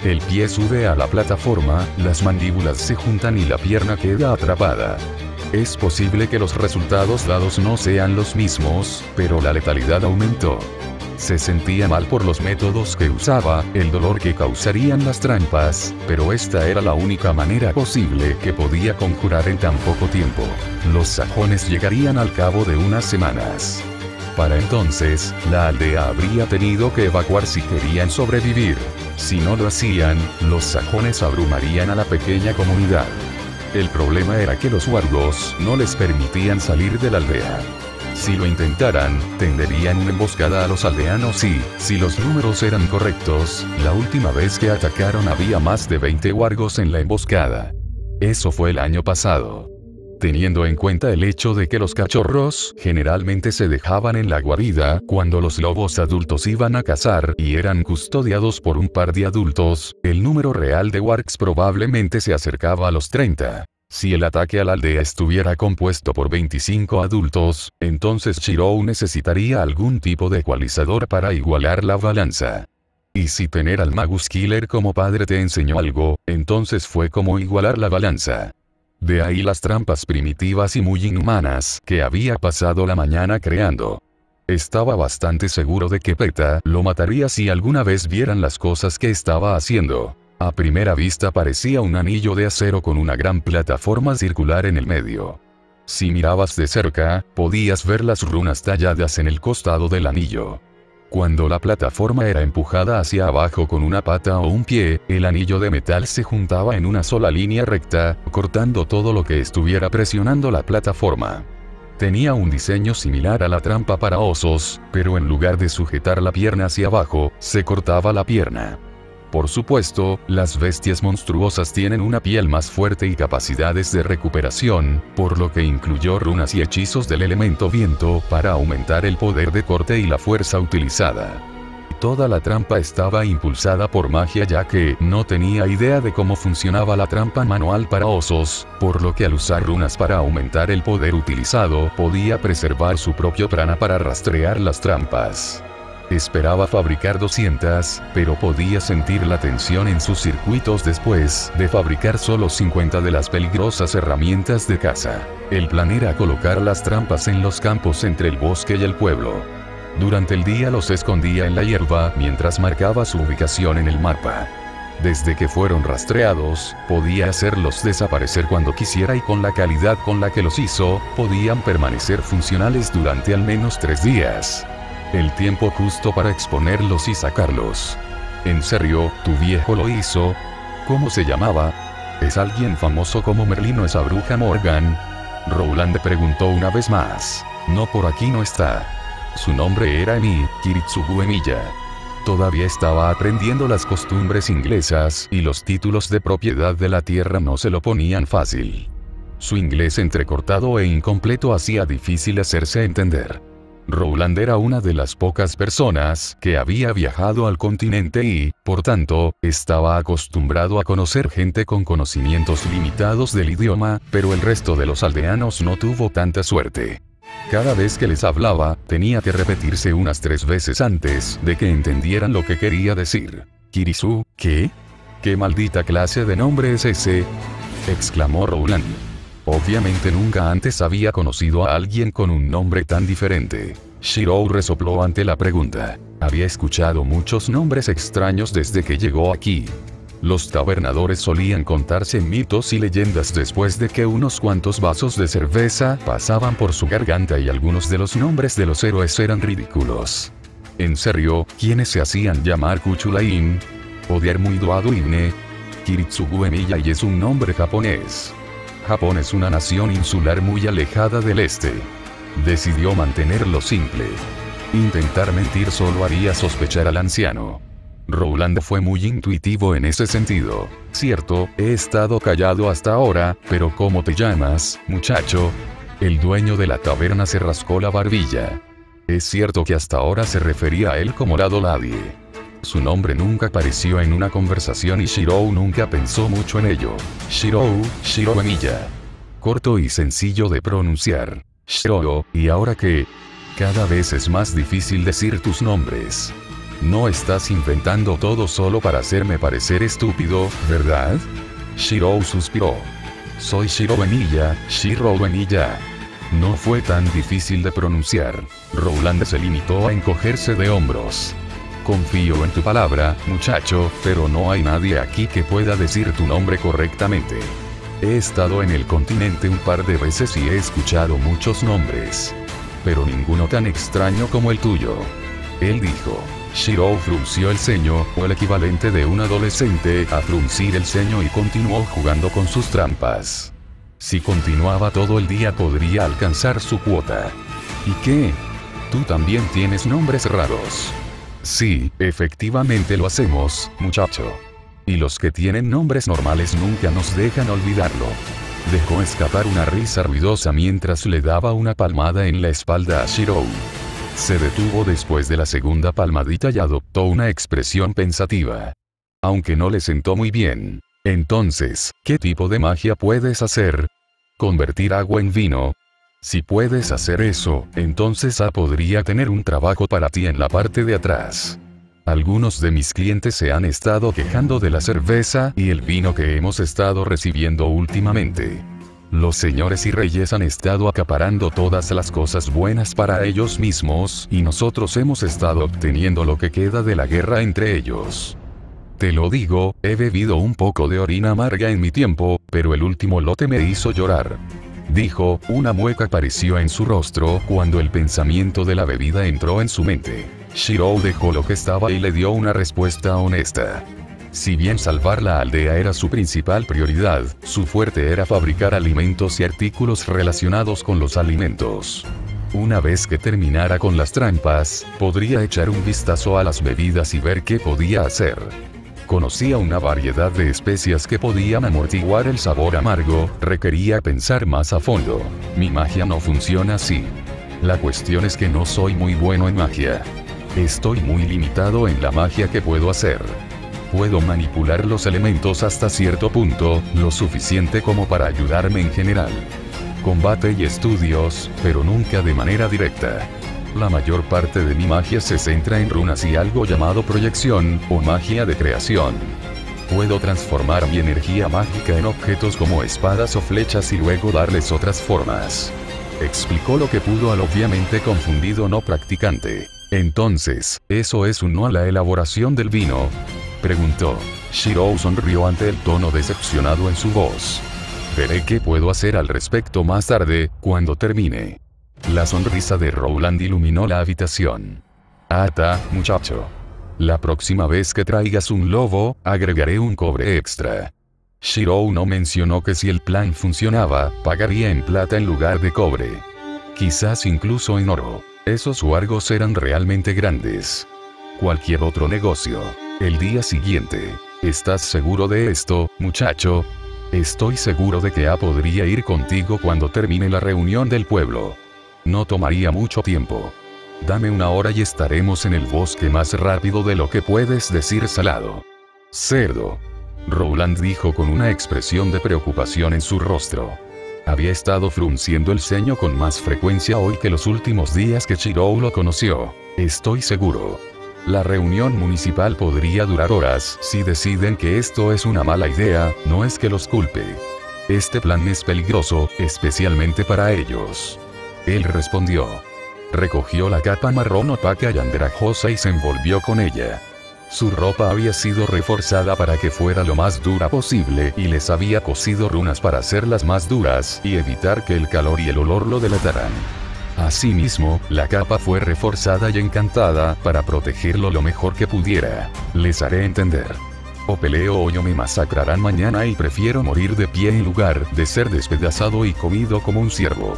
Speaker 1: El pie sube a la plataforma, las mandíbulas se juntan y la pierna queda atrapada. Es posible que los resultados dados no sean los mismos, pero la letalidad aumentó. Se sentía mal por los métodos que usaba, el dolor que causarían las trampas, pero esta era la única manera posible que podía conjurar en tan poco tiempo. Los sajones llegarían al cabo de unas semanas. Para entonces, la aldea habría tenido que evacuar si querían sobrevivir. Si no lo hacían, los sajones abrumarían a la pequeña comunidad. El problema era que los huargos no les permitían salir de la aldea. Si lo intentaran, tenderían una emboscada a los aldeanos y, si los números eran correctos, la última vez que atacaron había más de 20 huargos en la emboscada. Eso fue el año pasado. Teniendo en cuenta el hecho de que los cachorros generalmente se dejaban en la guarida cuando los lobos adultos iban a cazar y eran custodiados por un par de adultos, el número real de wargs probablemente se acercaba a los 30. Si el ataque a la aldea estuviera compuesto por 25 adultos, entonces Shirou necesitaría algún tipo de ecualizador para igualar la balanza. Y si tener al Magus Killer como padre te enseñó algo, entonces fue como igualar la balanza. De ahí las trampas primitivas y muy inhumanas que había pasado la mañana creando. Estaba bastante seguro de que Peta lo mataría si alguna vez vieran las cosas que estaba haciendo. A primera vista parecía un anillo de acero con una gran plataforma circular en el medio. Si mirabas de cerca, podías ver las runas talladas en el costado del anillo. Cuando la plataforma era empujada hacia abajo con una pata o un pie, el anillo de metal se juntaba en una sola línea recta, cortando todo lo que estuviera presionando la plataforma. Tenía un diseño similar a la trampa para osos, pero en lugar de sujetar la pierna hacia abajo, se cortaba la pierna. Por supuesto, las bestias monstruosas tienen una piel más fuerte y capacidades de recuperación, por lo que incluyó runas y hechizos del elemento viento para aumentar el poder de corte y la fuerza utilizada. Toda la trampa estaba impulsada por magia, ya que no tenía idea de cómo funcionaba la trampa manual para osos, por lo que al usar runas para aumentar el poder utilizado, podía preservar su propio prana para rastrear las trampas. Esperaba fabricar 200, pero podía sentir la tensión en sus circuitos después de fabricar solo 50 de las peligrosas herramientas de caza. El plan era colocar las trampas en los campos entre el bosque y el pueblo. Durante el día los escondía en la hierba mientras marcaba su ubicación en el mapa. Desde que fueron rastreados, podía hacerlos desaparecer cuando quisiera y con la calidad con la que los hizo, podían permanecer funcionales durante al menos 3 días. El tiempo justo para exponerlos y sacarlos. ¿En serio, tu viejo lo hizo? ¿Cómo se llamaba? ¿Es alguien famoso como Merlin o esa bruja Morgan? Rowland preguntó una vez más. No, por aquí no está. Su nombre era Emi, Kiritsugu Emiya. Todavía estaba aprendiendo las costumbres inglesas y los títulos de propiedad de la tierra no se lo ponían fácil. Su inglés entrecortado e incompleto hacía difícil hacerse entender. Rowland era una de las pocas personas que había viajado al continente y, por tanto, estaba acostumbrado a conocer gente con conocimientos limitados del idioma, pero el resto de los aldeanos no tuvo tanta suerte. Cada vez que les hablaba, tenía que repetirse unas 3 veces antes de que entendieran lo que quería decir. «Kirisu, ¿qué? ¿Qué maldita clase de nombre es ese?», exclamó Rowland. Obviamente nunca antes había conocido a alguien con un nombre tan diferente. Shirou resopló ante la pregunta. Había escuchado muchos nombres extraños desde que llegó aquí. Los tabernadores solían contarse mitos y leyendas después de que unos cuantos vasos de cerveza pasaban por su garganta, y algunos de los nombres de los héroes eran ridículos. En serio, ¿quiénes se hacían llamar Kuchulain? Odiarmuidoaduine. Kiritsugu Emiya es un nombre japonés. Japón es una nación insular muy alejada del este. Decidió mantenerlo simple. Intentar mentir solo haría sospechar al anciano. Rowland fue muy intuitivo en ese sentido. Cierto, he estado callado hasta ahora, pero ¿cómo te llamas, muchacho? El dueño de la taberna se rascó la barbilla. Es cierto que hasta ahora se refería a él como Lado Ladie. Su nombre nunca apareció en una conversación y Shirou nunca pensó mucho en ello. Shirou Emiya. Corto y sencillo de pronunciar. Shirou, ¿y ahora qué? Cada vez es más difícil decir tus nombres. No estás inventando todo solo para hacerme parecer estúpido, ¿verdad? Shirou suspiró. Soy Shirou Emiya. No fue tan difícil de pronunciar. Rowland se limitó a encogerse de hombros. Confío en tu palabra, muchacho, pero no hay nadie aquí que pueda decir tu nombre correctamente. He estado en el continente un par de veces y he escuchado muchos nombres, pero ninguno tan extraño como el tuyo. Él dijo. Shirou frunció el ceño, o el equivalente de un adolescente a fruncir el ceño, y continuó jugando con sus trampas. Si continuaba todo el día podría alcanzar su cuota. ¿Y qué? ¿Tú también tienes nombres raros? Sí, efectivamente lo hacemos, muchacho. Y los que tienen nombres normales nunca nos dejan olvidarlo. Dejó escapar una risa ruidosa mientras le daba una palmada en la espalda a Shirou. Se detuvo después de la segunda palmadita y adoptó una expresión pensativa. Aunque no le sentó muy bien. Entonces, ¿qué tipo de magia puedes hacer? ¿Convertir agua en vino? Si puedes hacer eso, entonces podría tener un trabajo para ti en la parte de atrás. Algunos de mis clientes se han estado quejando de la cerveza y el vino que hemos estado recibiendo últimamente. Los señores y reyes han estado acaparando todas las cosas buenas para ellos mismos, y nosotros hemos estado obteniendo lo que queda de la guerra entre ellos. Te lo digo, he bebido un poco de orina amarga en mi tiempo, pero el último lote me hizo llorar. Dijo, una mueca apareció en su rostro cuando el pensamiento de la bebida entró en su mente. Shirou dejó lo que estaba y le dio una respuesta honesta. Si bien salvar la aldea era su principal prioridad, su fuerte era fabricar alimentos y artículos relacionados con los alimentos. Una vez que terminara con las trampas, podría echar un vistazo a las bebidas y ver qué podía hacer. Conocía una variedad de especias que podían amortiguar el sabor amargo, requería pensar más a fondo. Mi magia no funciona así. La cuestión es que no soy muy bueno en magia. Estoy muy limitado en la magia que puedo hacer. Puedo manipular los elementos hasta cierto punto, lo suficiente como para ayudarme en general. Combate y estudios, pero nunca de manera directa. La mayor parte de mi magia se centra en runas y algo llamado proyección, o magia de creación. Puedo transformar mi energía mágica en objetos como espadas o flechas y luego darles otras formas. Explicó lo que pudo al obviamente confundido no practicante. Entonces, ¿eso es un no a la elaboración del vino?, preguntó. Shirou sonrió ante el tono decepcionado en su voz. Veré qué puedo hacer al respecto más tarde, cuando termine. La sonrisa de Rowland iluminó la habitación. Ata, muchacho. La próxima vez que traigas un lobo, agregaré un cobre extra. Shirou no mencionó que si el plan funcionaba, pagaría en plata en lugar de cobre. Quizás incluso en oro. Esos huargos eran realmente grandes. Cualquier otro negocio. El día siguiente. ¿Estás seguro de esto, muchacho? Estoy seguro de que podría ir contigo cuando termine la reunión del pueblo. No tomaría mucho tiempo. Dame una hora y estaremos en el bosque más rápido de lo que puedes decir salado. Cerdo. Rowland dijo con una expresión de preocupación en su rostro. Había estado frunciendo el ceño con más frecuencia hoy que los últimos días que Shirou lo conoció. Estoy seguro. La reunión municipal podría durar horas. Si deciden que esto es una mala idea, no es que los culpe. Este plan es peligroso, especialmente para ellos. Él respondió. Recogió la capa marrón opaca y andrajosa y se envolvió con ella. Su ropa había sido reforzada para que fuera lo más dura posible y les había cosido runas para hacerlas más duras y evitar que el calor y el olor lo delataran. Asimismo, la capa fue reforzada y encantada para protegerlo lo mejor que pudiera. Les haré entender. O peleo o yo me masacrarán mañana y prefiero morir de pie en lugar de ser despedazado y comido como un ciervo.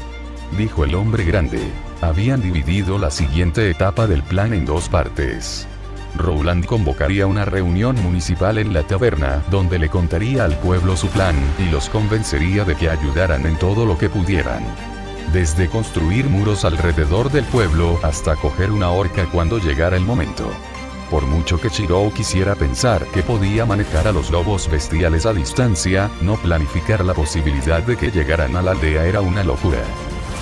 Speaker 1: Dijo el hombre grande. Habían dividido la siguiente etapa del plan en dos partes. Rowland convocaría una reunión municipal en la taberna, donde le contaría al pueblo su plan, y los convencería de que ayudaran en todo lo que pudieran. Desde construir muros alrededor del pueblo hasta coger una horca cuando llegara el momento. Por mucho que Shirou quisiera pensar que podía manejar a los lobos bestiales a distancia, no planificar la posibilidad de que llegaran a la aldea era una locura.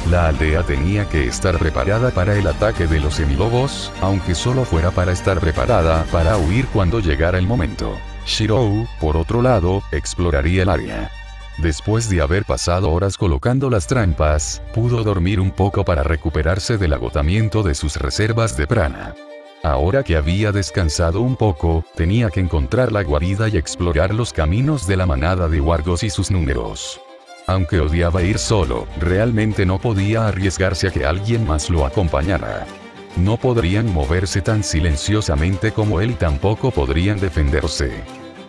Speaker 1: La aldea tenía que estar preparada para el ataque de los semilobos, aunque solo fuera para estar preparada para huir cuando llegara el momento. Shirou, por otro lado, exploraría el área. Después de haber pasado horas colocando las trampas, pudo dormir un poco para recuperarse del agotamiento de sus reservas de prana. Ahora que había descansado un poco, tenía que encontrar la guarida y explorar los caminos de la manada de huargos y sus números. Aunque odiaba ir solo, realmente no podía arriesgarse a que alguien más lo acompañara. No podrían moverse tan silenciosamente como él y tampoco podrían defenderse.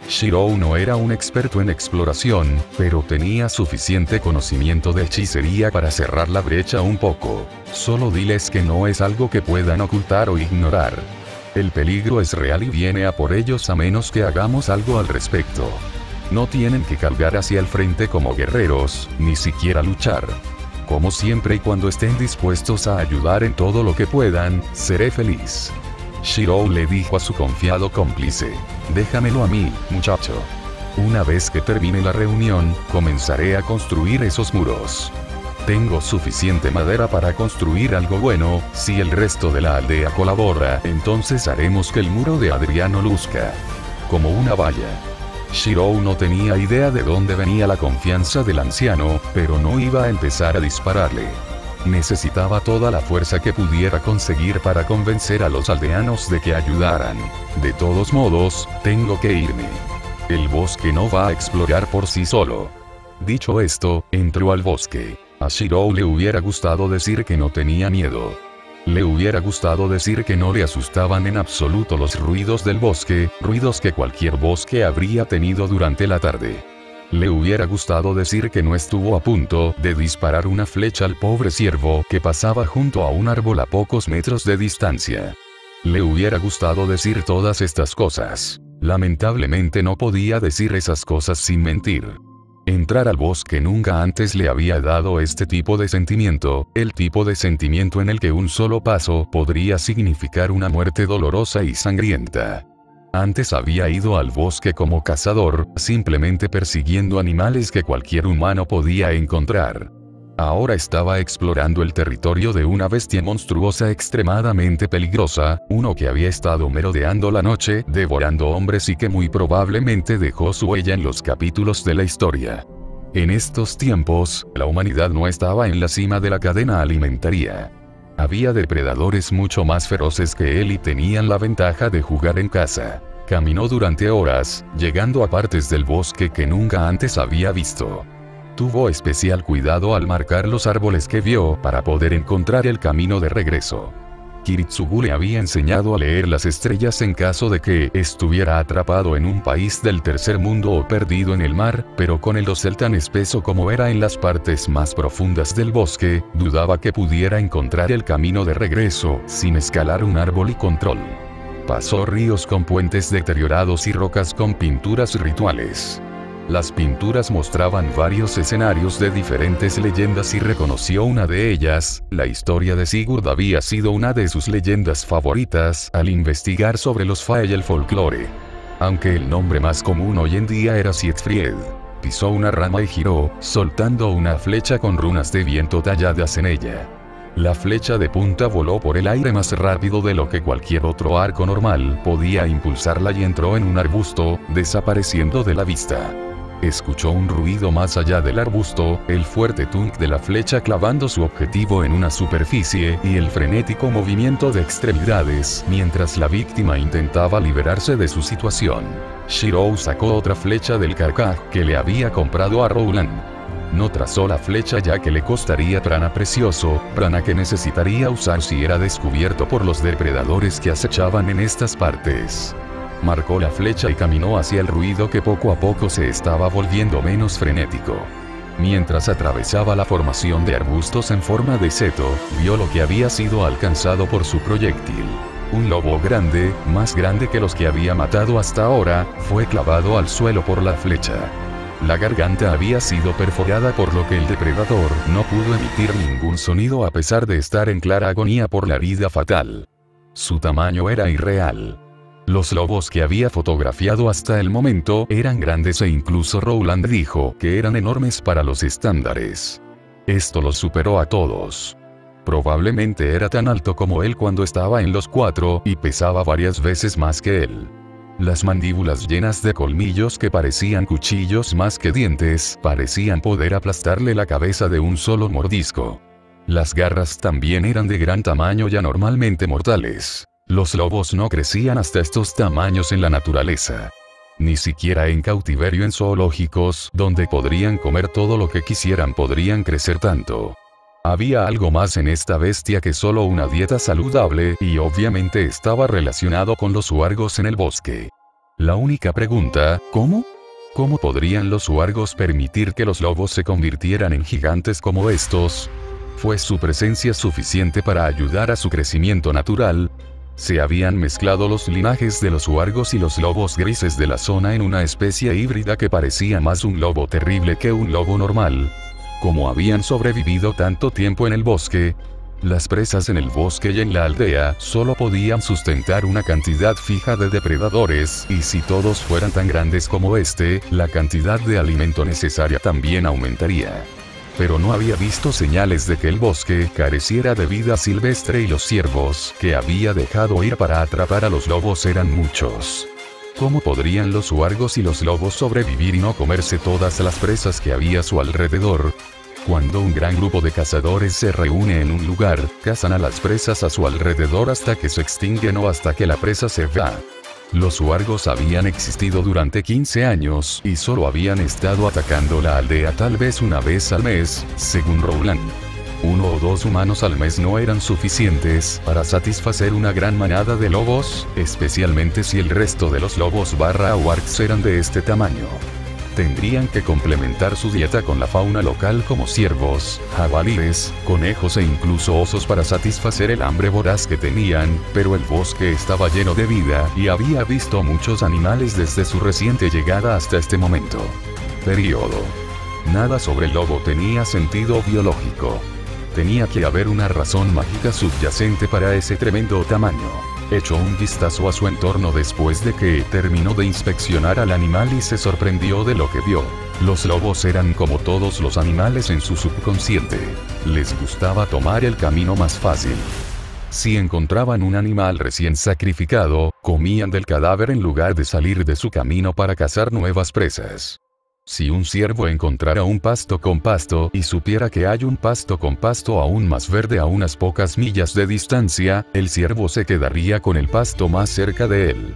Speaker 1: Shirou no era un experto en exploración, pero tenía suficiente conocimiento de hechicería para cerrar la brecha un poco. Solo diles que no es algo que puedan ocultar o ignorar. El peligro es real y viene a por ellos a menos que hagamos algo al respecto. No tienen que cargar hacia el frente como guerreros, ni siquiera luchar. Como siempre y cuando estén dispuestos a ayudar en todo lo que puedan, seré feliz. Shirou le dijo a su confiado cómplice. Déjamelo a mí, muchacho. Una vez que termine la reunión, comenzaré a construir esos muros. Tengo suficiente madera para construir algo bueno. Si el resto de la aldea colabora, entonces haremos que el muro de Adriano luzca como una valla. Shirou no tenía idea de dónde venía la confianza del anciano, pero no iba a empezar a dispararle. Necesitaba toda la fuerza que pudiera conseguir para convencer a los aldeanos de que ayudaran. De todos modos, tengo que irme. El bosque no va a explorar por sí solo. Dicho esto, entró al bosque. A Shirou le hubiera gustado decir que no tenía miedo. Le hubiera gustado decir que no le asustaban en absoluto los ruidos del bosque, ruidos que cualquier bosque habría tenido durante la tarde. Le hubiera gustado decir que no estuvo a punto de disparar una flecha al pobre ciervo que pasaba junto a un árbol a pocos metros de distancia. Le hubiera gustado decir todas estas cosas. Lamentablemente no podía decir esas cosas sin mentir. Entrar al bosque nunca antes le había dado este tipo de sentimiento, el tipo de sentimiento en el que un solo paso podría significar una muerte dolorosa y sangrienta. Antes había ido al bosque como cazador, simplemente persiguiendo animales que cualquier humano podía encontrar. Ahora estaba explorando el territorio de una bestia monstruosa extremadamente peligrosa, uno que había estado merodeando la noche, devorando hombres y que muy probablemente dejó su huella en los capítulos de la historia. En estos tiempos, la humanidad no estaba en la cima de la cadena alimentaria. Había depredadores mucho más feroces que él y tenían la ventaja de jugar en casa. Caminó durante horas, llegando a partes del bosque que nunca antes había visto. Tuvo especial cuidado al marcar los árboles que vio para poder encontrar el camino de regreso. Kiritsugu le había enseñado a leer las estrellas en caso de que estuviera atrapado en un país del tercer mundo o perdido en el mar, pero con el dosel tan espeso como era en las partes más profundas del bosque, dudaba que pudiera encontrar el camino de regreso sin escalar un árbol y control. Pasó ríos con puentes deteriorados y rocas con pinturas rituales. Las pinturas mostraban varios escenarios de diferentes leyendas y reconoció una de ellas. La historia de Sigurd había sido una de sus leyendas favoritas al investigar sobre los Fae y el folclore. Aunque el nombre más común hoy en día era Siegfried. Pisó una rama y giró, soltando una flecha con runas de viento talladas en ella. La flecha de punta voló por el aire más rápido de lo que cualquier otro arco normal podía impulsarla y entró en un arbusto, desapareciendo de la vista. Escuchó un ruido más allá del arbusto, el fuerte tunk de la flecha clavando su objetivo en una superficie y el frenético movimiento de extremidades mientras la víctima intentaba liberarse de su situación. Shirou sacó otra flecha del carcaj que le había comprado a Rowland. No trazó la flecha ya que le costaría prana precioso, prana que necesitaría usar si era descubierto por los depredadores que acechaban en estas partes. Marcó la flecha y caminó hacia el ruido que poco a poco se estaba volviendo menos frenético. Mientras atravesaba la formación de arbustos en forma de seto, vio lo que había sido alcanzado por su proyectil. Un lobo grande, más grande que los que había matado hasta ahora, fue clavado al suelo por la flecha. La garganta había sido perforada por lo que el depredador no pudo emitir ningún sonido a pesar de estar en clara agonía por la herida fatal. Su tamaño era irreal. Los lobos que había fotografiado hasta el momento eran grandes e incluso Rowland dijo que eran enormes para los estándares. Esto los superó a todos. Probablemente era tan alto como él cuando estaba en los 4 y pesaba varias veces más que él. Las mandíbulas llenas de colmillos que parecían cuchillos más que dientes, parecían poder aplastarle la cabeza de un solo mordisco. Las garras también eran de gran tamaño y anormalmente mortales. Los lobos no crecían hasta estos tamaños en la naturaleza. Ni siquiera en cautiverio en zoológicos, donde podrían comer todo lo que quisieran, podrían crecer tanto. Había algo más en esta bestia que solo una dieta saludable, y obviamente estaba relacionado con los huargos en el bosque. La única pregunta, ¿cómo? ¿Cómo podrían los huargos permitir que los lobos se convirtieran en gigantes como estos? ¿Fue su presencia suficiente para ayudar a su crecimiento natural? Se habían mezclado los linajes de los huargos y los lobos grises de la zona en una especie híbrida que parecía más un lobo terrible que un lobo normal. Como habían sobrevivido tanto tiempo en el bosque, las presas en el bosque y en la aldea solo podían sustentar una cantidad fija de depredadores, y si todos fueran tan grandes como este, la cantidad de alimento necesaria también aumentaría. Pero no había visto señales de que el bosque careciera de vida silvestre y los ciervos que había dejado ir para atrapar a los lobos eran muchos. ¿Cómo podrían los huargos y los lobos sobrevivir y no comerse todas las presas que había a su alrededor? Cuando un gran grupo de cazadores se reúne en un lugar, cazan a las presas a su alrededor hasta que se extinguen o hasta que la presa se va. Los huargos habían existido durante 15 años y solo habían estado atacando la aldea tal vez una vez al mes, según Rowland. 1 o 2 humanos al mes no eran suficientes para satisfacer una gran manada de lobos, especialmente si el resto de los lobos wargs eran de este tamaño. Tendrían que complementar su dieta con la fauna local como ciervos, jabalíes, conejos e incluso osos para satisfacer el hambre voraz que tenían, pero el bosque estaba lleno de vida y había visto muchos animales desde su reciente llegada hasta este momento. Período. Nada sobre el lobo tenía sentido biológico. Tenía que haber una razón mágica subyacente para ese tremendo tamaño. Echó un vistazo a su entorno después de que terminó de inspeccionar al animal y se sorprendió de lo que vio. Los lobos eran como todos los animales en su subconsciente. Les gustaba tomar el camino más fácil. Si encontraban un animal recién sacrificado, comían del cadáver en lugar de salir de su camino para cazar nuevas presas. Si un ciervo encontrara un pasto con pasto y supiera que hay un pasto con pasto aún más verde a unas pocas millas de distancia, el ciervo se quedaría con el pasto más cerca de él.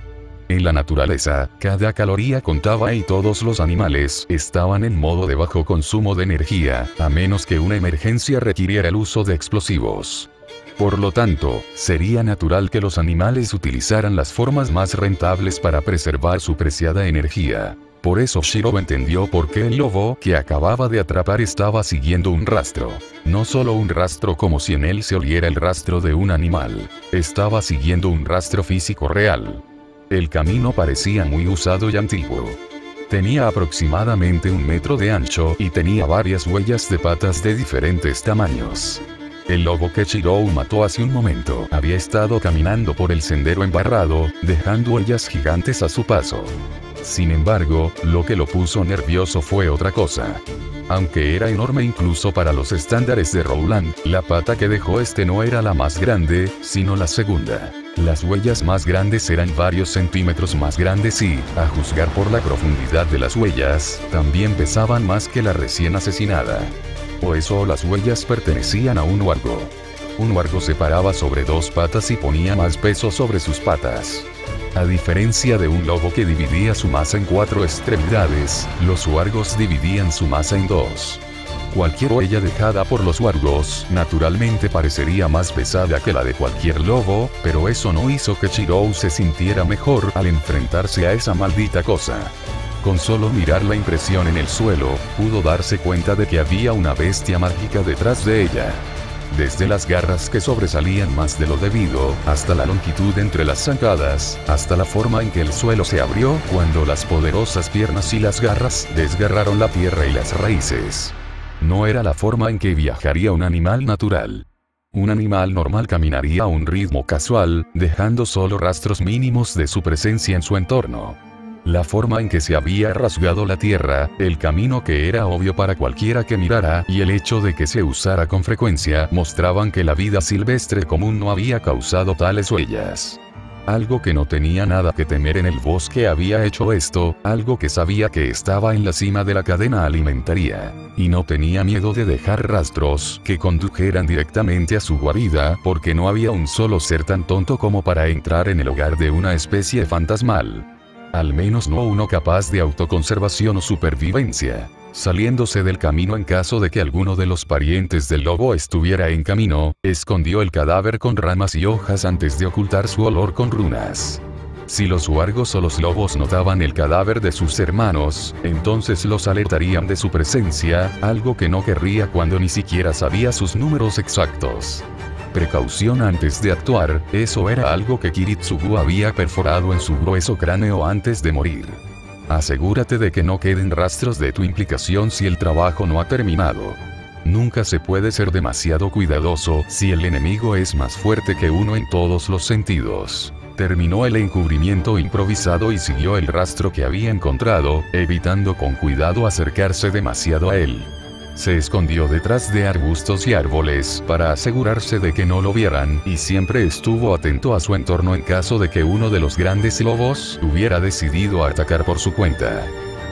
Speaker 1: En la naturaleza, cada caloría contaba y todos los animales estaban en modo de bajo consumo de energía, a menos que una emergencia requiriera el uso de explosivos. Por lo tanto, sería natural que los animales utilizaran las formas más rentables para preservar su preciada energía. Por eso Shiro entendió por qué el lobo que acababa de atrapar estaba siguiendo un rastro. No solo un rastro como si en él se oliera el rastro de un animal. Estaba siguiendo un rastro físico real. El camino parecía muy usado y antiguo. Tenía aproximadamente 1 metro de ancho y tenía varias huellas de patas de diferentes tamaños. El lobo que Shirou mató hace un momento había estado caminando por el sendero embarrado, dejando huellas gigantes a su paso. Sin embargo, lo que lo puso nervioso fue otra cosa. Aunque era enorme incluso para los estándares de Rowland, la pata que dejó este no era la más grande, sino la segunda. Las huellas más grandes eran varios centímetros más grandes y, a juzgar por la profundidad de las huellas, también pesaban más que la recién asesinada. O eso o las huellas pertenecían a un huargo. Un huargo se paraba sobre 2 patas y ponía más peso sobre sus patas. A diferencia de un lobo que dividía su masa en 4 extremidades, los huargos dividían su masa en 2. Cualquier huella dejada por los huargos, naturalmente parecería más pesada que la de cualquier lobo, pero eso no hizo que Shirou se sintiera mejor al enfrentarse a esa maldita cosa. Con solo mirar la impresión en el suelo, pudo darse cuenta de que había una bestia mágica detrás de ella. Desde las garras que sobresalían más de lo debido, hasta la longitud entre las zancadas, hasta la forma en que el suelo se abrió cuando las poderosas piernas y las garras desgarraron la tierra y las raíces. No era la forma en que viajaría un animal natural. Un animal normal caminaría a un ritmo casual, dejando solo rastros mínimos de su presencia en su entorno. La forma en que se había rasgado la tierra, el camino que era obvio para cualquiera que mirara y el hecho de que se usara con frecuencia mostraban que la vida silvestre común no había causado tales huellas. Algo que no tenía nada que temer en el bosque había hecho esto, algo que sabía que estaba en la cima de la cadena alimentaria. Y no tenía miedo de dejar rastros que condujeran directamente a su guarida porque no había un solo ser tan tonto como para entrar en el hogar de una especie fantasmal. Al menos no uno capaz de autoconservación o supervivencia. Saliéndose del camino en caso de que alguno de los parientes del lobo estuviera en camino, escondió el cadáver con ramas y hojas antes de ocultar su olor con runas. Si los huargos o los lobos notaban el cadáver de sus hermanos, entonces los alertarían de su presencia, algo que no querría cuando ni siquiera sabía sus números exactos. Precaución antes de actuar, eso era algo que Kiritsugu había perforado en su grueso cráneo antes de morir. Asegúrate de que no queden rastros de tu implicación si el trabajo no ha terminado. Nunca se puede ser demasiado cuidadoso si el enemigo es más fuerte que uno en todos los sentidos. Terminó el encubrimiento improvisado y siguió el rastro que había encontrado, evitando con cuidado acercarse demasiado a él. Se escondió detrás de arbustos y árboles para asegurarse de que no lo vieran y siempre estuvo atento a su entorno en caso de que uno de los grandes lobos hubiera decidido atacar por su cuenta.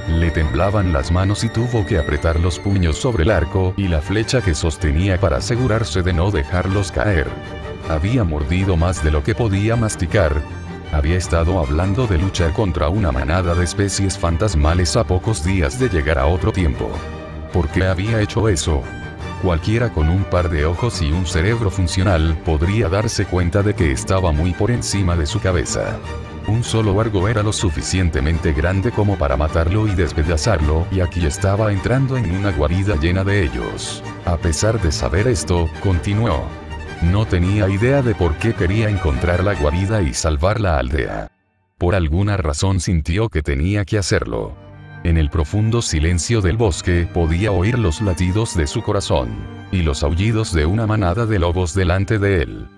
Speaker 1: Le temblaban las manos y tuvo que apretar los puños sobre el arco y la flecha que sostenía para asegurarse de no dejarlos caer. Había mordido más de lo que podía masticar. Había estado hablando de luchar contra una manada de especies fantasmales a pocos días de llegar a otro tiempo. ¿Por qué había hecho eso? Cualquiera con un par de ojos y un cerebro funcional podría darse cuenta de que estaba muy por encima de su cabeza. Un solo huargo era lo suficientemente grande como para matarlo y despedazarlo, y aquí estaba entrando en una guarida llena de ellos. A pesar de saber esto, continuó. No tenía idea de por qué quería encontrar la guarida y salvar la aldea. Por alguna razón sintió que tenía que hacerlo. En el profundo silencio del bosque podía oír los latidos de su corazón y los aullidos de una manada de lobos delante de él.